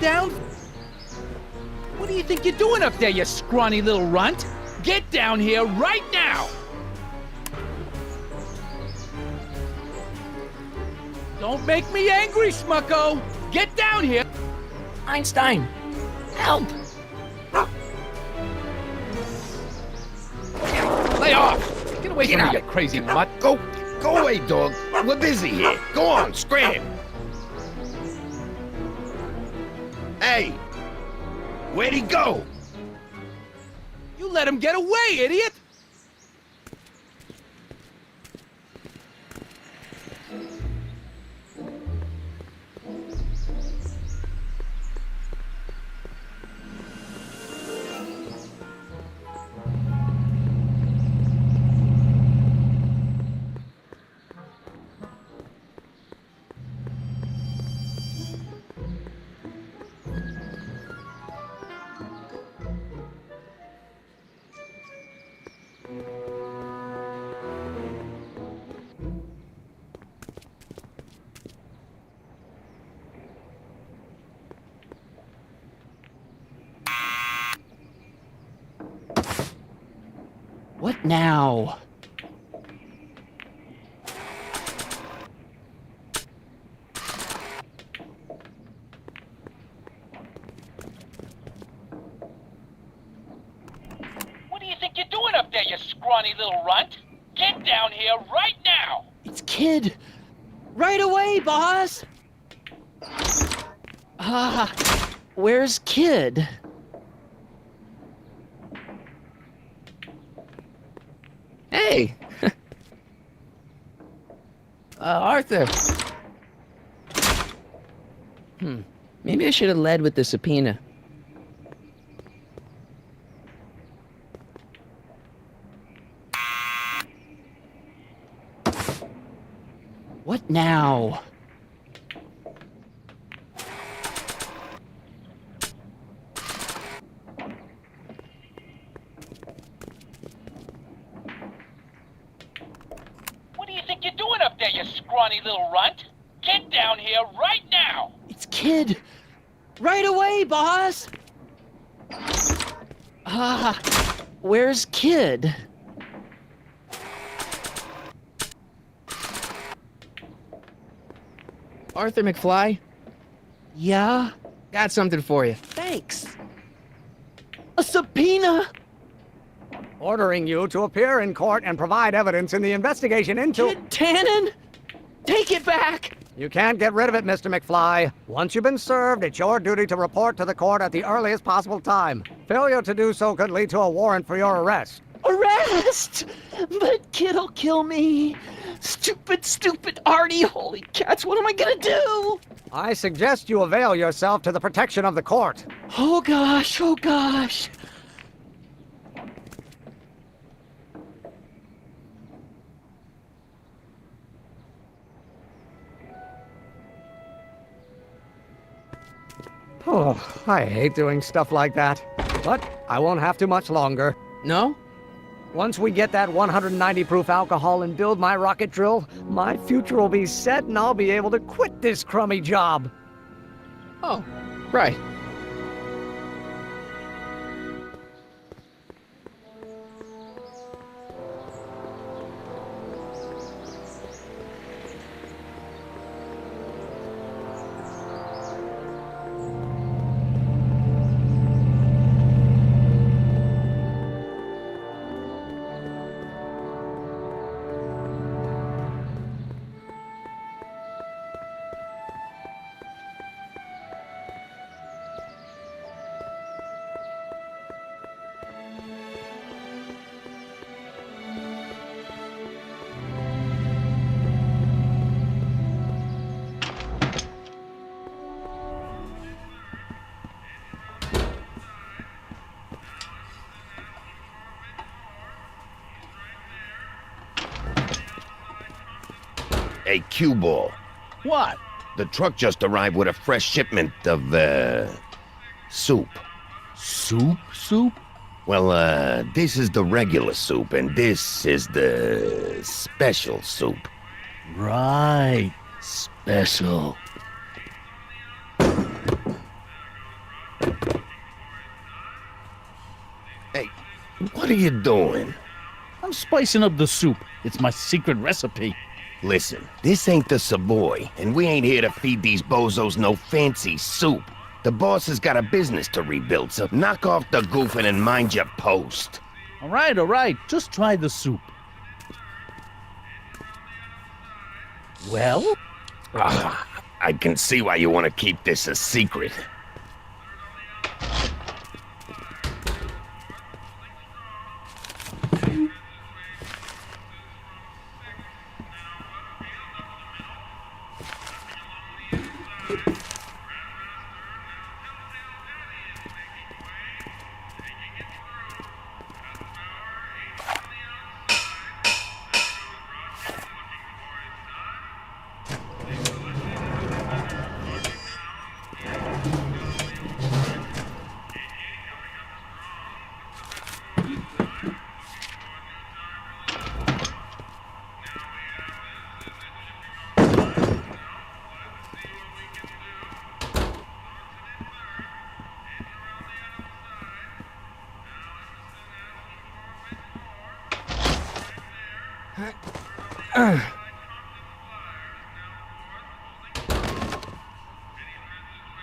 Down? What do you think you're doing up there, you scrawny little runt? Get down here right now! Don't make me angry, Smucko! Get down here! Einstein! Help! Lay off! Get away from me, you crazy mutt! Go away, dog. We're busy here. Go on, scram. Hey, where'd he go? You let him get away, idiot! What now? What do you think you're doing up there, you scrawny little runt? Get down here right now! It's Kid! Right away, boss! Where's Kid? Hey! Arthur! Maybe I should have led with the subpoena. What now? What do you think you're doing up there, you scrawny little runt? Get down here right now! It's Kid! Right away, boss! Where's Kid? Arthur McFly? Yeah? Got something for you. Thanks. A subpoena? Ordering you to appear in court and provide evidence in the investigation into... Kid Tannen? Take it back! You can't get rid of it, Mr. McFly. Once you've been served, it's your duty to report to the court at the earliest possible time. Failure to do so could lead to a warrant for your arrest. Arrest! But Kid'll kill me. Stupid, stupid Artie. Holy cats, what am I gonna do? I suggest you avail yourself to the protection of the court. Oh gosh, oh gosh. Oh, I hate doing stuff like that. But I won't have to much longer. No? Once we get that 190 proof alcohol and build my rocket drill, my future will be set and I'll be able to quit this crummy job. Oh, right. Hey, cue ball. What? The truck just arrived with a fresh shipment of, soup. Soup? Well, this is the regular soup, and this is the special soup. Right. Special. Hey, what are you doing? I'm spicing up the soup. It's my secret recipe. Listen, this ain't the Savoy, and we ain't here to feed these bozos no fancy soup. The boss has got a business to rebuild, so knock off the goofing and mind your post. All right. Just try the soup. Well? I can see why you want to keep this a secret.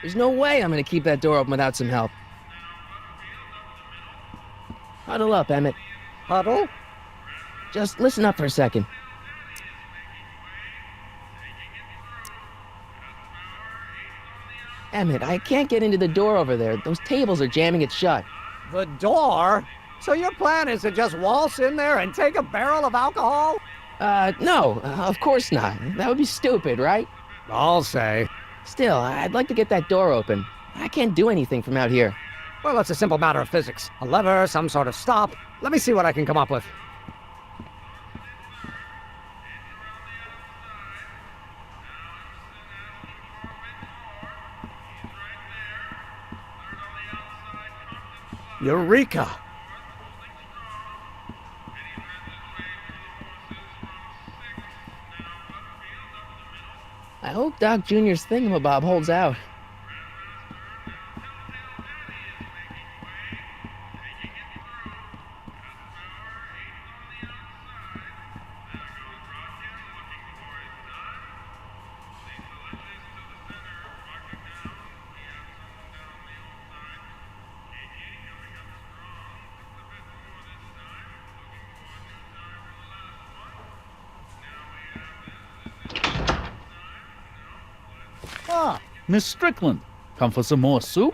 There's no way I'm gonna keep that door open without some help. Huddle up, Emmett. Huddle? Just listen up for a second. Emmett, I can't get into the door over there. Those tables are jamming it shut. The door? So your plan is to just waltz in there and take a barrel of alcohol? No, of course not. That would be stupid, right? I'll say. Still, I'd like to get that door open. I can't do anything from out here. Well, it's a simple matter of physics. A lever, some sort of stop. Let me see what I can come up with. Eureka! I hope Doc Jr.'s thingamabob holds out. Ah, Miss Strickland. Come for some more soup?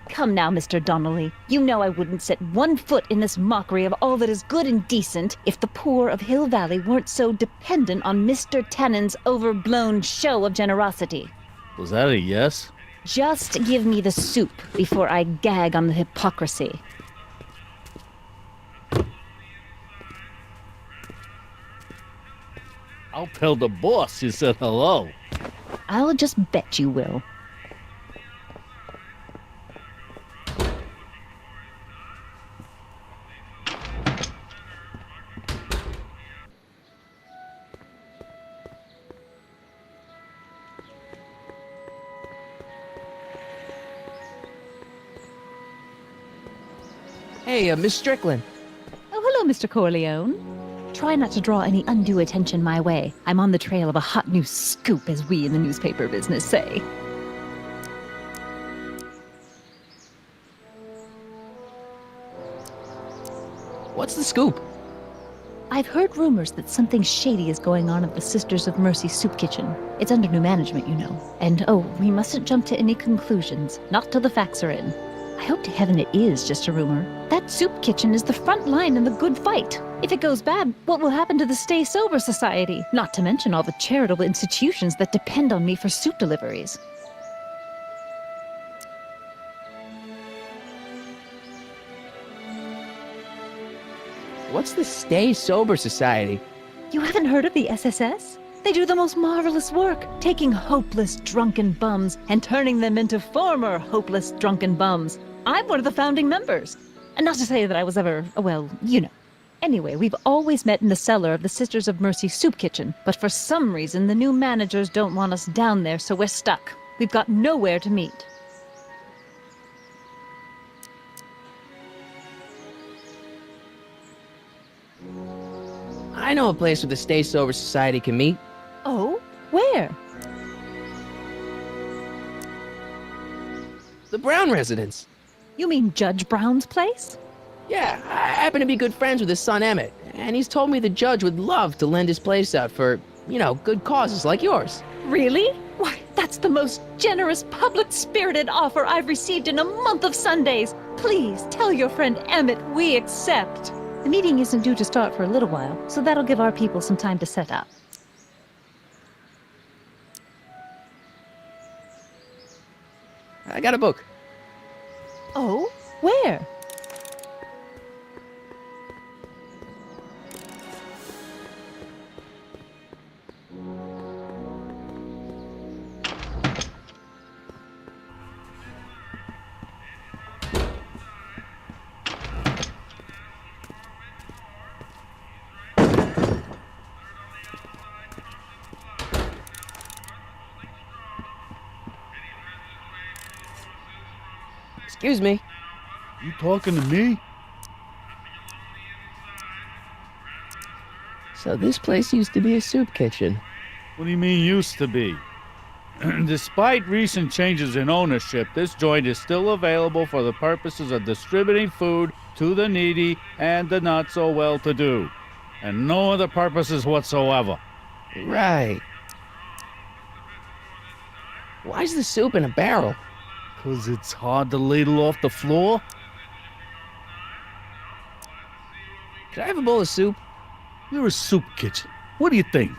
Come now, Mr. Donnelly. You know I wouldn't set one foot in this mockery of all that is good and decent if the poor of Hill Valley weren't so dependent on Mr. Tannen's overblown show of generosity. Was that a yes? Just give me the soup before I gag on the hypocrisy. I'll tell the boss you said hello. I'll just bet you will. Hey, Miss Strickland. Oh, hello, Mr. Corleone. Try not to draw any undue attention my way. I'm on the trail of a hot new scoop, as we in the newspaper business say. What's the scoop? I've heard rumors that something shady is going on at the Sisters of Mercy soup kitchen. It's under new management, you know. And oh, we mustn't jump to any conclusions, not till the facts are in. I hope to heaven it is just a rumor. That soup kitchen is the front line in the good fight. If it goes bad, what will happen to the Stay Sober Society? Not to mention all the charitable institutions that depend on me for soup deliveries. What's the Stay Sober Society? You haven't heard of the SSS? They do the most marvelous work, taking hopeless drunken bums and turning them into former hopeless drunken bums. I'm one of the founding members. And not to say that I was ever, well, you know. Anyway, we've always met in the cellar of the Sisters of Mercy soup kitchen, but for some reason the new managers don't want us down there, so we're stuck. We've got nowhere to meet. I know a place where the Stay Sober Society can meet. Oh? Where? The Brown residence. You mean Judge Brown's place? Yeah, I happen to be good friends with his son Emmett, and he's told me the judge would love to lend his place out for, you know, good causes like yours. Really? Why, that's the most generous, public-spirited offer I've received in a month of Sundays. Please tell your friend Emmett we accept. The meeting isn't due to start for a little while, so that'll give our people some time to set up. I got a book. Oh? Where? Excuse me. You talking to me? So this place used to be a soup kitchen. What do you mean used to be? Despite recent changes in ownership, this joint is still available for the purposes of distributing food to the needy and the not-so-well-to-do. And no other purposes whatsoever. Right. Why's the soup in a barrel? 'Cause it's hard to ladle off the floor? Could I have a bowl of soup? You're a soup kitchen. What do you think?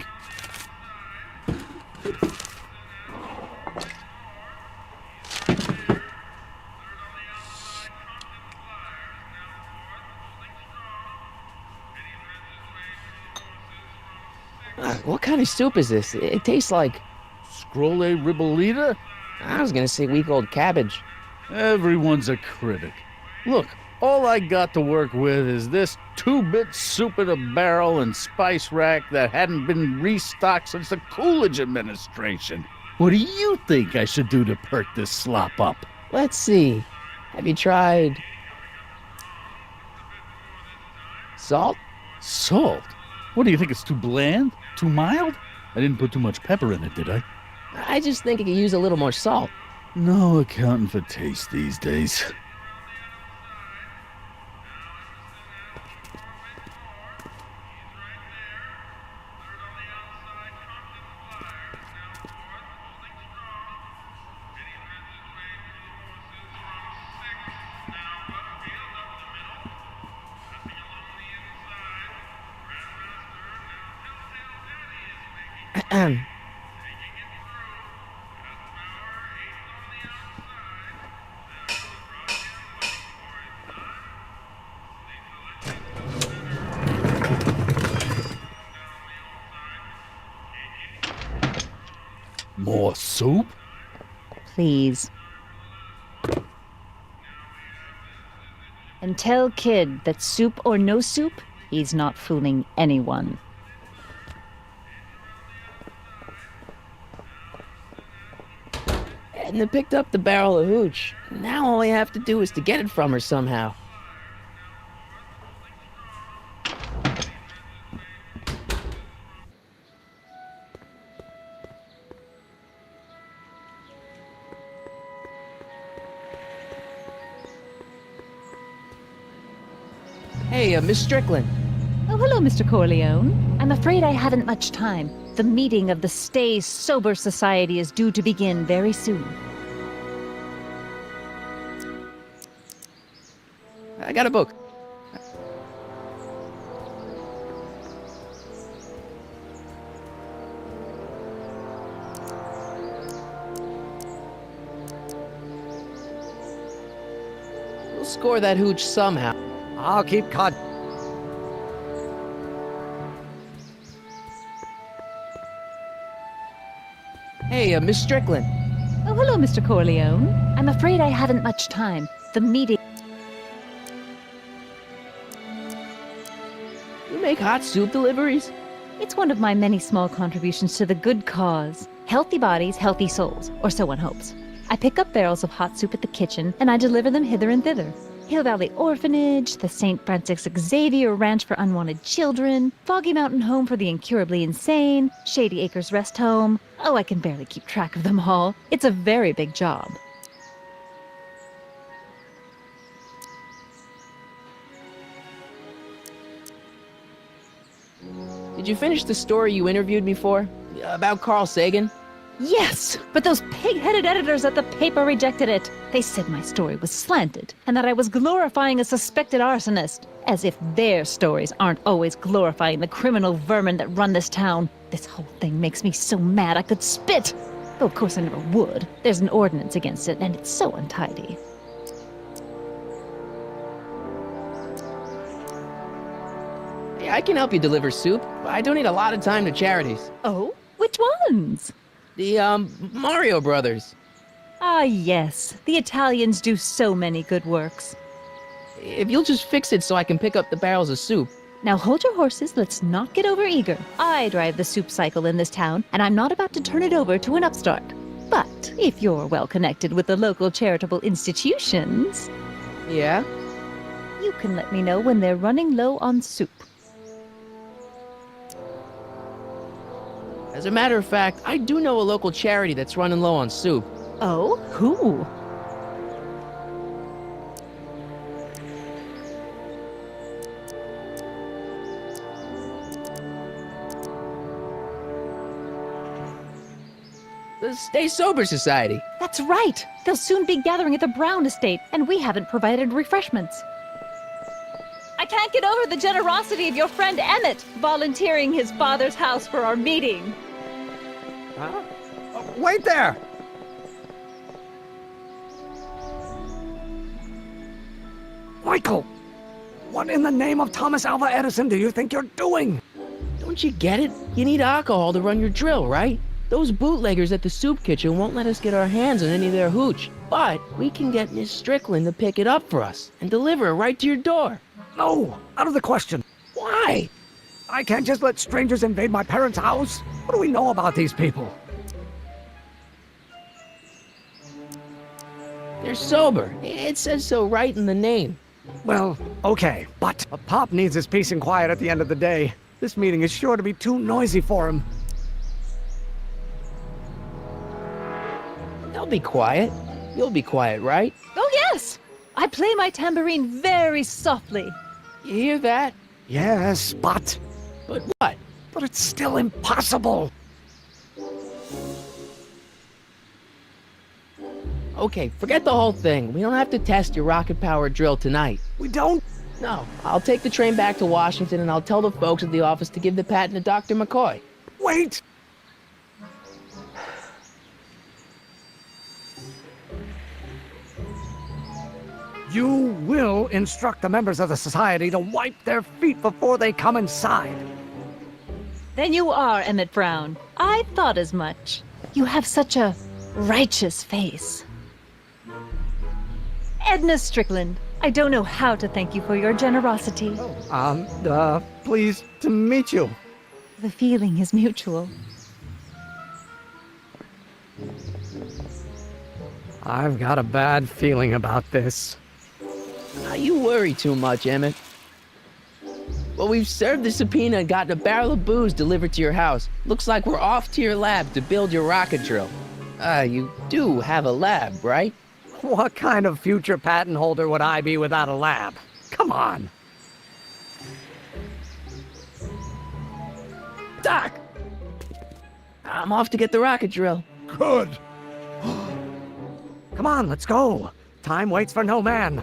What kind of soup is this? It tastes like... Scrolle ribollita? I was gonna say week-old cabbage. Everyone's a critic. Look, all I got to work with is this 2-bit soup in a barrel and spice rack that hadn't been restocked since the Coolidge administration. What do you think I should do to perk this slop up? Let's see. Have you tried... salt? Salt? What do you think, it's too bland? Too mild? I didn't put too much pepper in it, did I? I just think it could use a little more salt. No accounting for taste these days. More soup? Please. And tell Kid that soup or no soup, he's not fooling anyone. Edna picked up the barrel of hooch. Now all I have to do is to get it from her somehow. Hey, Miss Strickland. Oh, hello, Mr. Corleone. I'm afraid I haven't much time. The meeting of the Stay Sober Society is due to begin very soon. I got a book. We'll score that hooch somehow. I'll keep cod. Hey, Miss Strickland. Oh, hello, Mr. Corleone. I'm afraid I haven't much time. The meeting... You make hot soup deliveries? It's one of my many small contributions to the good cause. Healthy bodies, healthy souls, or so one hopes. I pick up barrels of hot soup at the kitchen, and I deliver them hither and thither. Hill Valley Orphanage, the St. Francis Xavier Ranch for Unwanted Children, Foggy Mountain Home for the Incurably Insane, Shady Acres Rest Home. Oh, I can barely keep track of them all. It's a very big job. Did you finish the story you interviewed me for? About Carl Sagan? Yes, but those pig-headed editors at the paper rejected it. They said my story was slanted, and that I was glorifying a suspected arsonist. As if their stories aren't always glorifying the criminal vermin that run this town. This whole thing makes me so mad I could spit. Though of course I never would. There's an ordinance against it, and it's so untidy. Hey, I can help you deliver soup. I donate a lot of time to charities. Oh? Which ones? The, Mario Brothers. Ah, yes. The Italians do so many good works. If you'll just fix it so I can pick up the barrels of soup. Now hold your horses, let's not get overeager. I drive the soup cycle in this town, and I'm not about to turn it over to an upstart. But if you're well connected with the local charitable institutions... Yeah? You can let me know when they're running low on soup. As a matter of fact, I do know a local charity that's running low on soup. Oh? Who? The Stay Sober Society. That's right! They'll soon be gathering at the Brown Estate, and we haven't provided refreshments. I can't get over the generosity of your friend Emmett, volunteering his father's house for our meeting. Huh? Wait there! Michael! What in the name of Thomas Alva Edison do you think you're doing? Don't you get it? You need alcohol to run your drill, right? Those bootleggers at the soup kitchen won't let us get our hands on any of their hooch. But we can get Miss Strickland to pick it up for us and deliver it right to your door. No, out of the question. Why? I can't just let strangers invade my parents' house. What do we know about these people? They're sober. It says so right in the name. Well, okay, but Pop needs his peace and quiet at the end of the day. This meeting is sure to be too noisy for him. They'll be quiet. You'll be quiet, right? Oh, yes! I play my tambourine very softly. You hear that? Yes, but... But what? But it's still impossible. Okay, forget the whole thing. We don't have to test your rocket-powered drill tonight. We don't? No. I'll take the train back to Washington and I'll tell the folks at the office to give the patent to Dr. McCoy. Wait! You will instruct the members of the society to wipe their feet before they come inside. Then you are Emmett Brown. I thought as much. You have such a righteous face. Edna Strickland, I don't know how to thank you for your generosity. Pleased to meet you. The feeling is mutual. I've got a bad feeling about this. You worry too much, Emmett. Well, we've served the subpoena and gotten a barrel of booze delivered to your house. Looks like we're off to your lab to build your rocket drill. You do have a lab, right? What kind of future patent holder would I be without a lab? Come on. Doc! I'm off to get the rocket drill. Good. Come on, let's go. Time waits for no man.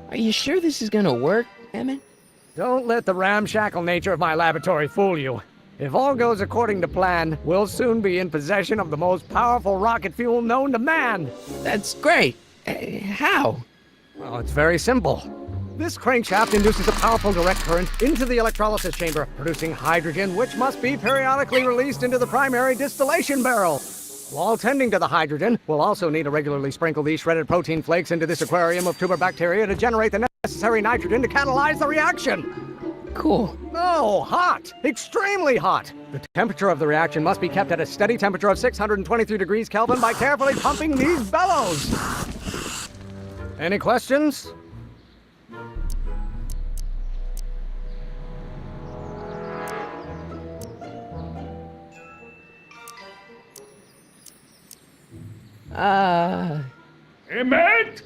Are you sure this is gonna work, Emmett? Don't let the ramshackle nature of my laboratory fool you. If all goes according to plan, we'll soon be in possession of the most powerful rocket fuel known to man. That's great. How? Well, it's very simple. This crankshaft induces a powerful direct current into the electrolysis chamber, producing hydrogen, which must be periodically released into the primary distillation barrel. While tending to the hydrogen, we'll also need to regularly sprinkle these shredded protein flakes into this aquarium of tuber bacteria to generate the necessary nitrogen to catalyze the reaction. Cool. No, hot! Extremely hot! The temperature of the reaction must be kept at a steady temperature of 623 degrees Kelvin by carefully pumping these bellows. Any questions? Emmett?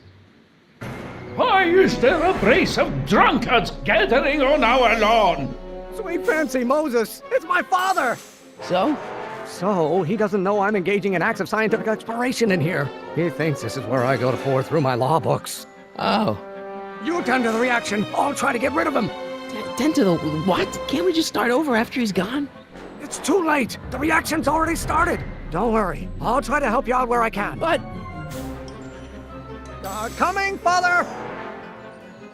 Why is there a brace of drunkards gathering on our lawn? Sweet fancy Moses, it's my father! So? So, he doesn't know I'm engaging in acts of scientific exploration in here. He thinks this is where I go to pore through my law books. Oh. You tend to the reaction. I'll try to get rid of him. Tend to the what? Can't we just start over after he's gone? It's too late. The reaction's already started. Don't worry. I'll try to help you out where I can. But... coming, Father!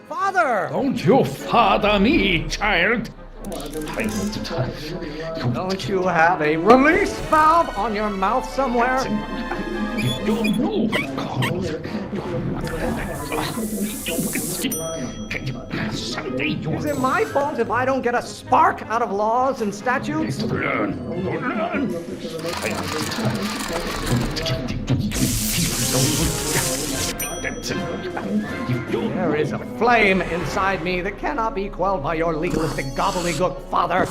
Father! Don't you father me, child. Don't you have a release valve on your mouth somewhere? Is it my fault if I don't get a spark out of laws and statutes? There is a flame inside me that cannot be quelled by your legalistic gobbledygook, Father.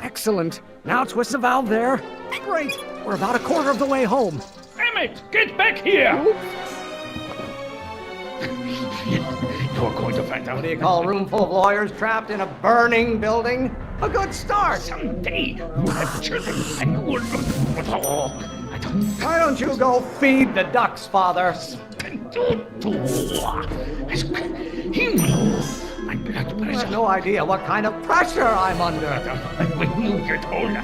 Excellent. Now twist the valve there. Great. We're about a quarter of the way home. Emmett, get back here! You're going to find out. What do you call a room full of lawyers trapped in a burning building? A good start. Someday you have children and you will look. Why don't you go feed the ducks, Father? My blood You pressure. have no idea what kind of pressure I'm under. When you get older,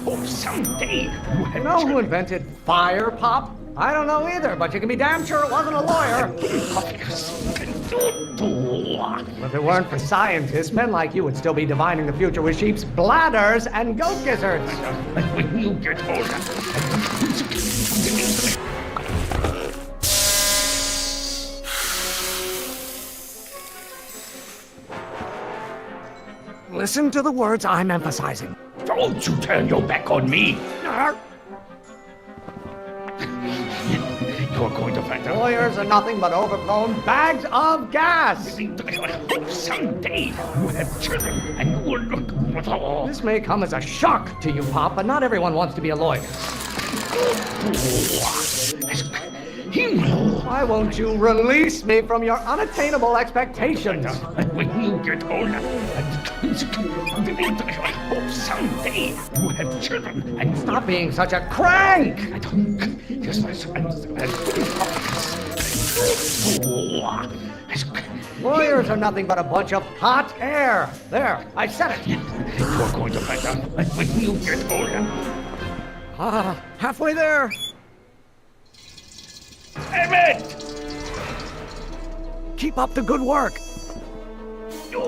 oh, someday you have You know who invented fire, Pop? I don't know either, but you can be damn sure it wasn't a lawyer. If it weren't for scientists, men like you would still be divining the future with sheep's bladders and goat gizzards. When you get older, Listen to the words I'm emphasizing. don't you turn your back on me. You're going to find out. Lawyers are nothing but overblown bags of gas. Someday you have children and you will look. This may come as a shock to you, Pop, but not everyone wants to be a lawyer. Why won't you release me from your unattainable expectations? When you get older, someday you have children and Stop being such a crank! I don't just Lawyers are nothing but a bunch of hot air. There, I said it. You're going to find out when you get older. Halfway there. Emmett! Keep up the good work. You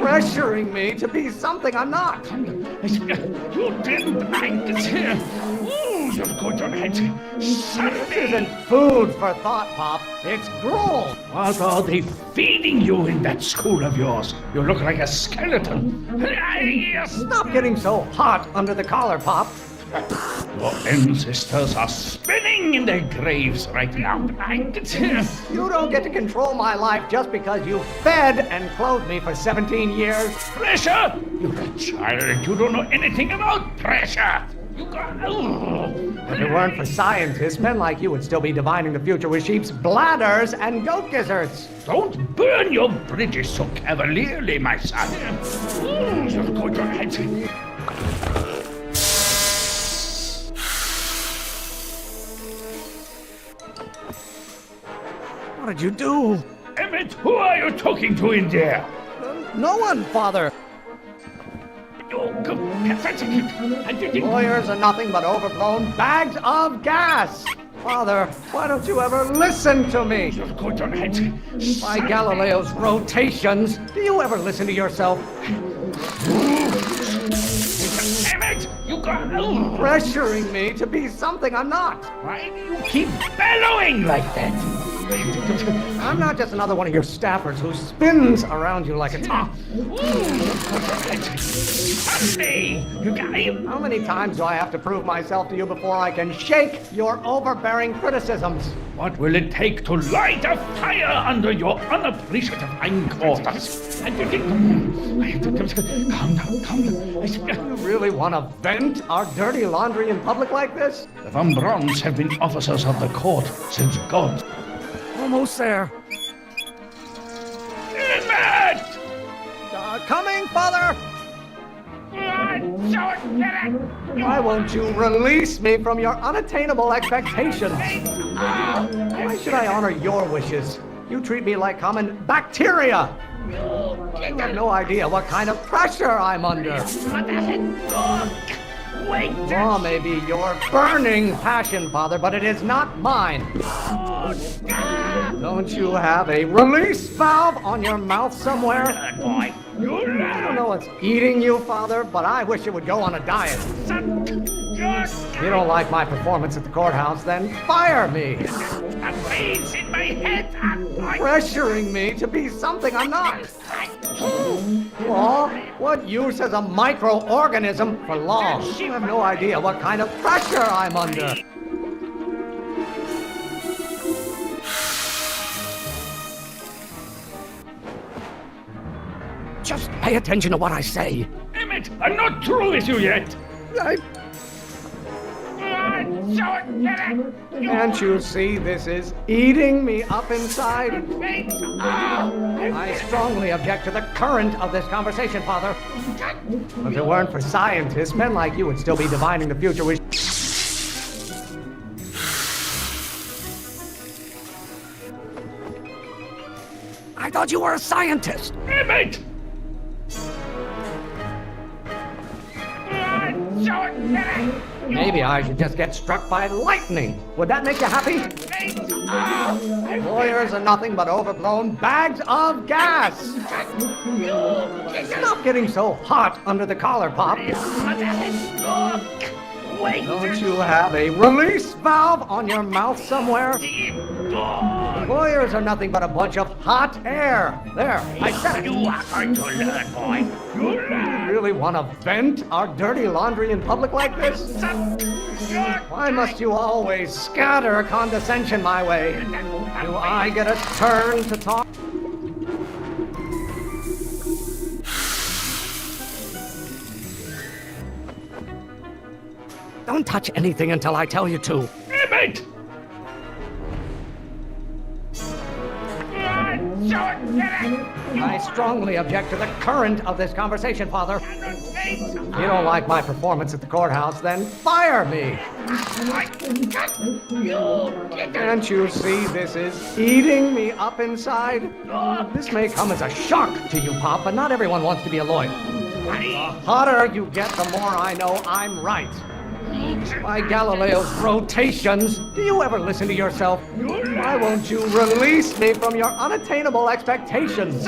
Pressuring me to be something I'm not. You didn't like it here. Ooh, you're going to hate This isn't food for thought, Pop. It's gruel. What are they feeding you in that school of yours? You look like a skeleton. Stop getting so hot under the collar, Pop. Your ancestors are spinning in their graves right now. You don't get to control my life just because you fed and clothed me for 17 years. Pressure? You're a child. You don't know anything about pressure. You got... If it weren't for scientists, men like you would still be divining the future with sheep's bladders and goat gizzards. Don't burn your bridges so cavalierly, my son. You're going to hate. What did you do? Emmett, who are you talking to in there? No one, Father. Lawyers are nothing but overblown bags of gas! Father, why don't you ever listen to me? By Galileo's rotations, do you ever listen to yourself? Damn it! You got... Pressuring me to be something I'm not. Why do you keep bellowing like that? I'm not just another one of your staffers who spins around you like a top. How many times do I have to prove myself to you before I can shake your overbearing criticisms? What will it take to light a fire under your unappreciative hindquarters? Calm down. You really want to vent our dirty laundry in public like this? The Von Brauns have been officers of the court since God. Almost there. Emmett! Coming, Father! Why won't you release me from your unattainable expectations? Why should I honor your wishes? You treat me like common bacteria. You have no idea what kind of pressure I'm under. Law may be your burning passion, Father, but it is not mine. Don't you have a release valve on your mouth somewhere? I don't know what's eating you, Father, but I wish it would go on a diet. If you don't like my performance at the courthouse, then fire me. Pressuring me to be something I'm not. Law? What use is a microorganism for law? You have no idea what kind of pressure I'm under. Just pay attention to what I say. Emmett, I'm not through with you yet. Can't you see this is eating me up inside? I strongly object to the current of this conversation, Father. If it weren't for scientists, men like you would still be divining the future with... I thought you were a scientist. Emmett! Maybe I should just get struck by lightning. Would that make you happy? Lawyers are nothing but overblown bags of gas. Stop getting so hot under the collar, Pop. Don't you have a release valve on your mouth somewhere? Lawyers are nothing but a bunch of hot air. There, I said it. You are going to learn, boy. You really want to vent our dirty laundry in public like this? Why must you always scatter condescension my way? Do I get a turn to talk? Don't touch anything until I tell you to. Emmett! I strongly object to the current of this conversation, Father. If you don't like my performance at the courthouse, then fire me. Can't you see this is eating me up inside? This may come as a shock to you, Pop, but not everyone wants to be a lawyer. The hotter you get, the more I know I'm right. By Galileo's rotations, do you ever listen to yourself? Why won't you release me from your unattainable expectations?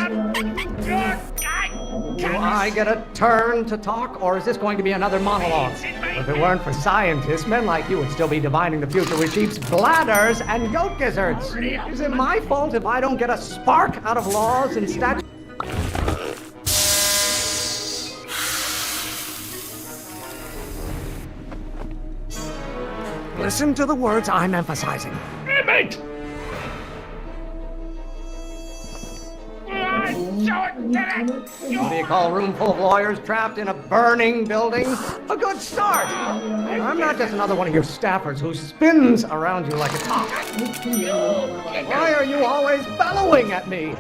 Do I get a turn to talk, or is this going to be another monologue? If it weren't for scientists, men like you would still be divining the future with sheep's bladders and goat gizzards. Is it my fault if I don't get a spark out of laws and statutes? Listen to the words I'm emphasizing. Emmett! What do you call a room full of lawyers trapped in a burning building? A good start! I'm not just another one of your staffers who spins around you like a top. Why are you always bellowing at me?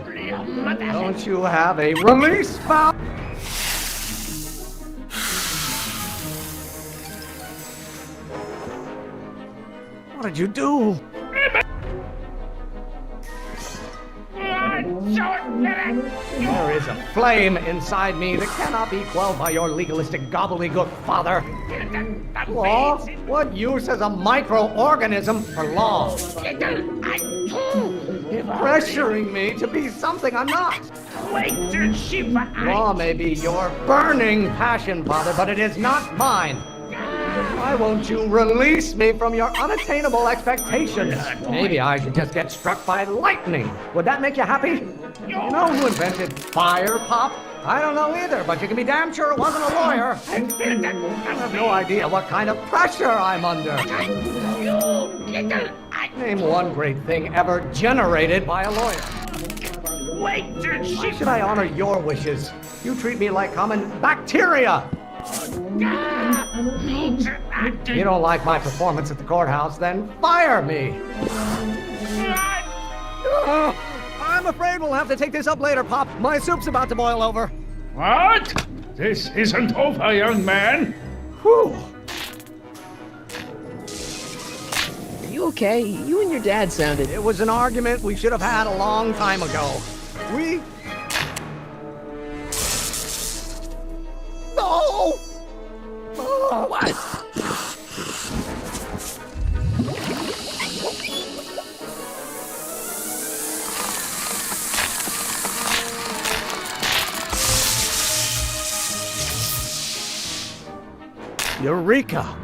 Don't you have a release valve? What did you do? There is a flame inside me that cannot be quelled by your legalistic gobbledygook, father. Law? What use has a microorganism for law? It's pressuring me to be something I'm not. Law may be your burning passion, father, but it is not mine. Why won't you release me from your unattainable expectations? Maybe I should just get struck by lightning. Would that make you happy? You know who invented fire, Pop? I don't know either, but you can be damn sure it wasn't a lawyer. I have no idea what kind of pressure I'm under. Name one great thing ever generated by a lawyer. Why should I honor your wishes? You treat me like common bacteria. You don't like my performance at the courthouse, then fire me. I'm afraid we'll have to take this up later, Pop. My soup's about to boil over. What? This isn't over, young man. Whew. Are you okay? You and your dad sounded... It was an argument we should have had a long time ago. We... No! Oh, what? Eureka!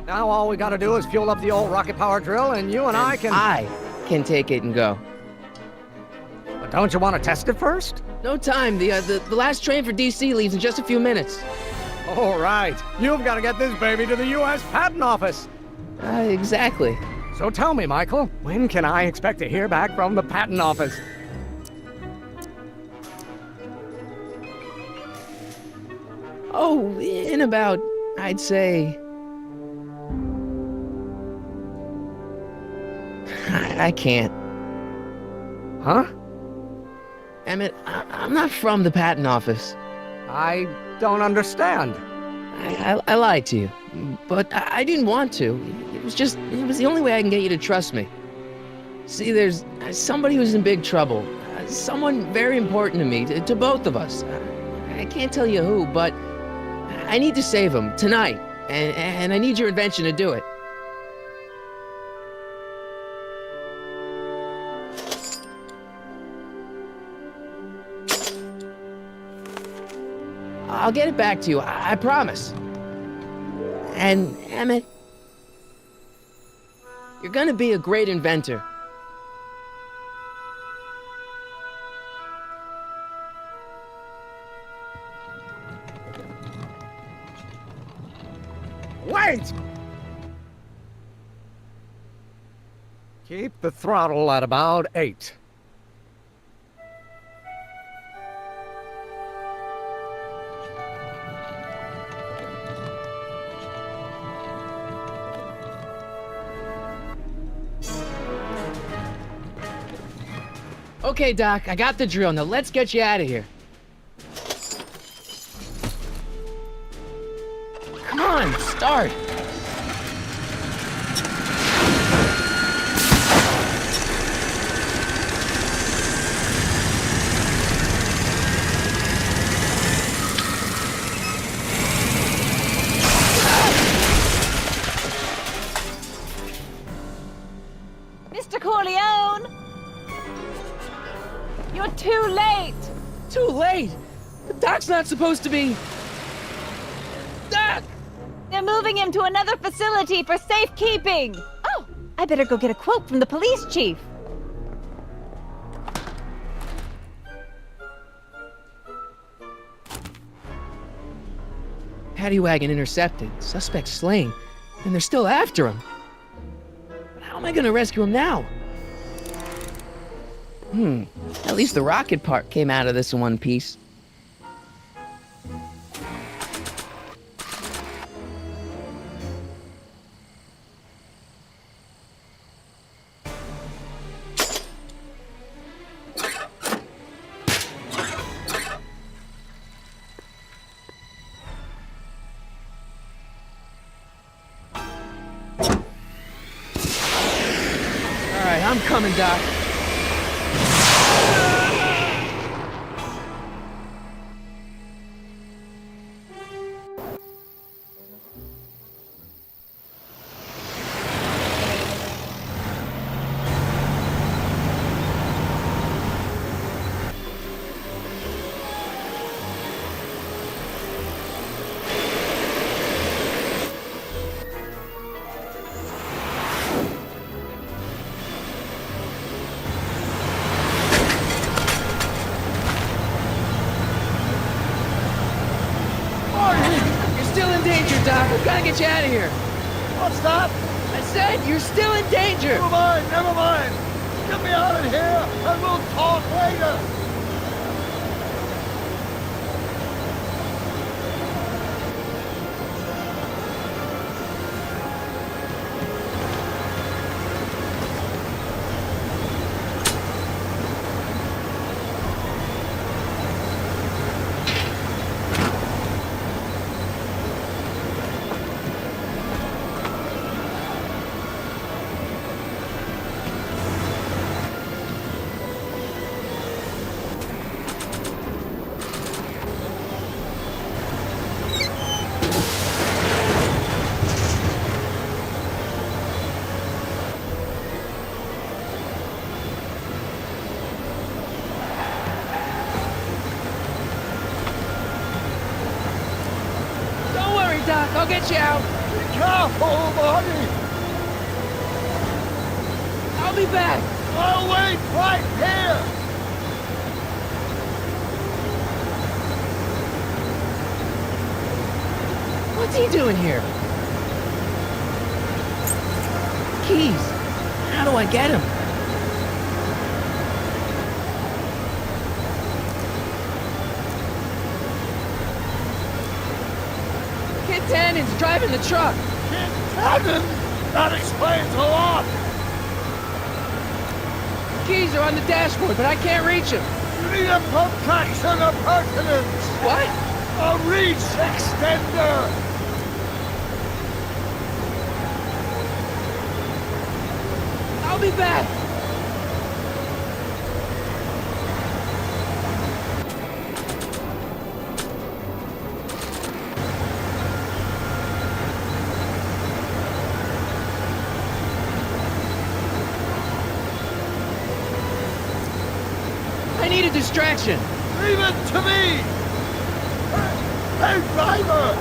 Now all we gotta do is fuel up the old rocket power drill and you and I can take it and go. But don't you want to test it first? No time. The last train for DC leaves in just a few minutes. All right. You've got to get this baby to the U.S. Patent Office. Exactly. So tell me, Michael, when can I expect to hear back from the Patent Office? Oh, in about, I'd say... I can't. Huh? Emmett, I'm not from the Patent Office. I don't understand. I lied to you, but I didn't want to. It was the only way I can get you to trust me. See, there's somebody who's in big trouble. Someone very important to me, to both of us. I can't tell you who, but I need to save him tonight, and I need your invention to do it. I'll get it back to you, I promise. And, Emmett, you're gonna be a great inventor. Wait! Keep the throttle at about 8. Okay, Doc, I got the drill. Now let's get you out of here. Come on, start. Mr. Corleone! You're too late! Too late? The Doc's not supposed to be... Doc! They're moving him to another facility for safekeeping! Oh, I better go get a quote from the police chief. Paddy wagon intercepted, suspect slain, and they're still after him. How am I gonna rescue him now? At least the rocket part came out of this in one piece. All right, I'm coming, Doc. danger, Doc. I've got to get you out of here. What's that? I said you're still in danger. Never mind, never mind. Get me out of here, and we'll talk later. Don't worry, Doc. I'll get you out. Be careful, Marty. I'll be back. I'll wait right here. What's he doing here? Keys. How do I get him? Kid Tannen's driving the truck. Kid Tannen? That explains a lot. Keys are on the dashboard, but I can't reach him. You need a protraction appurtenance. What? A reach extender. I'll be back. I need a distraction. Leave it to me. Hey, driver.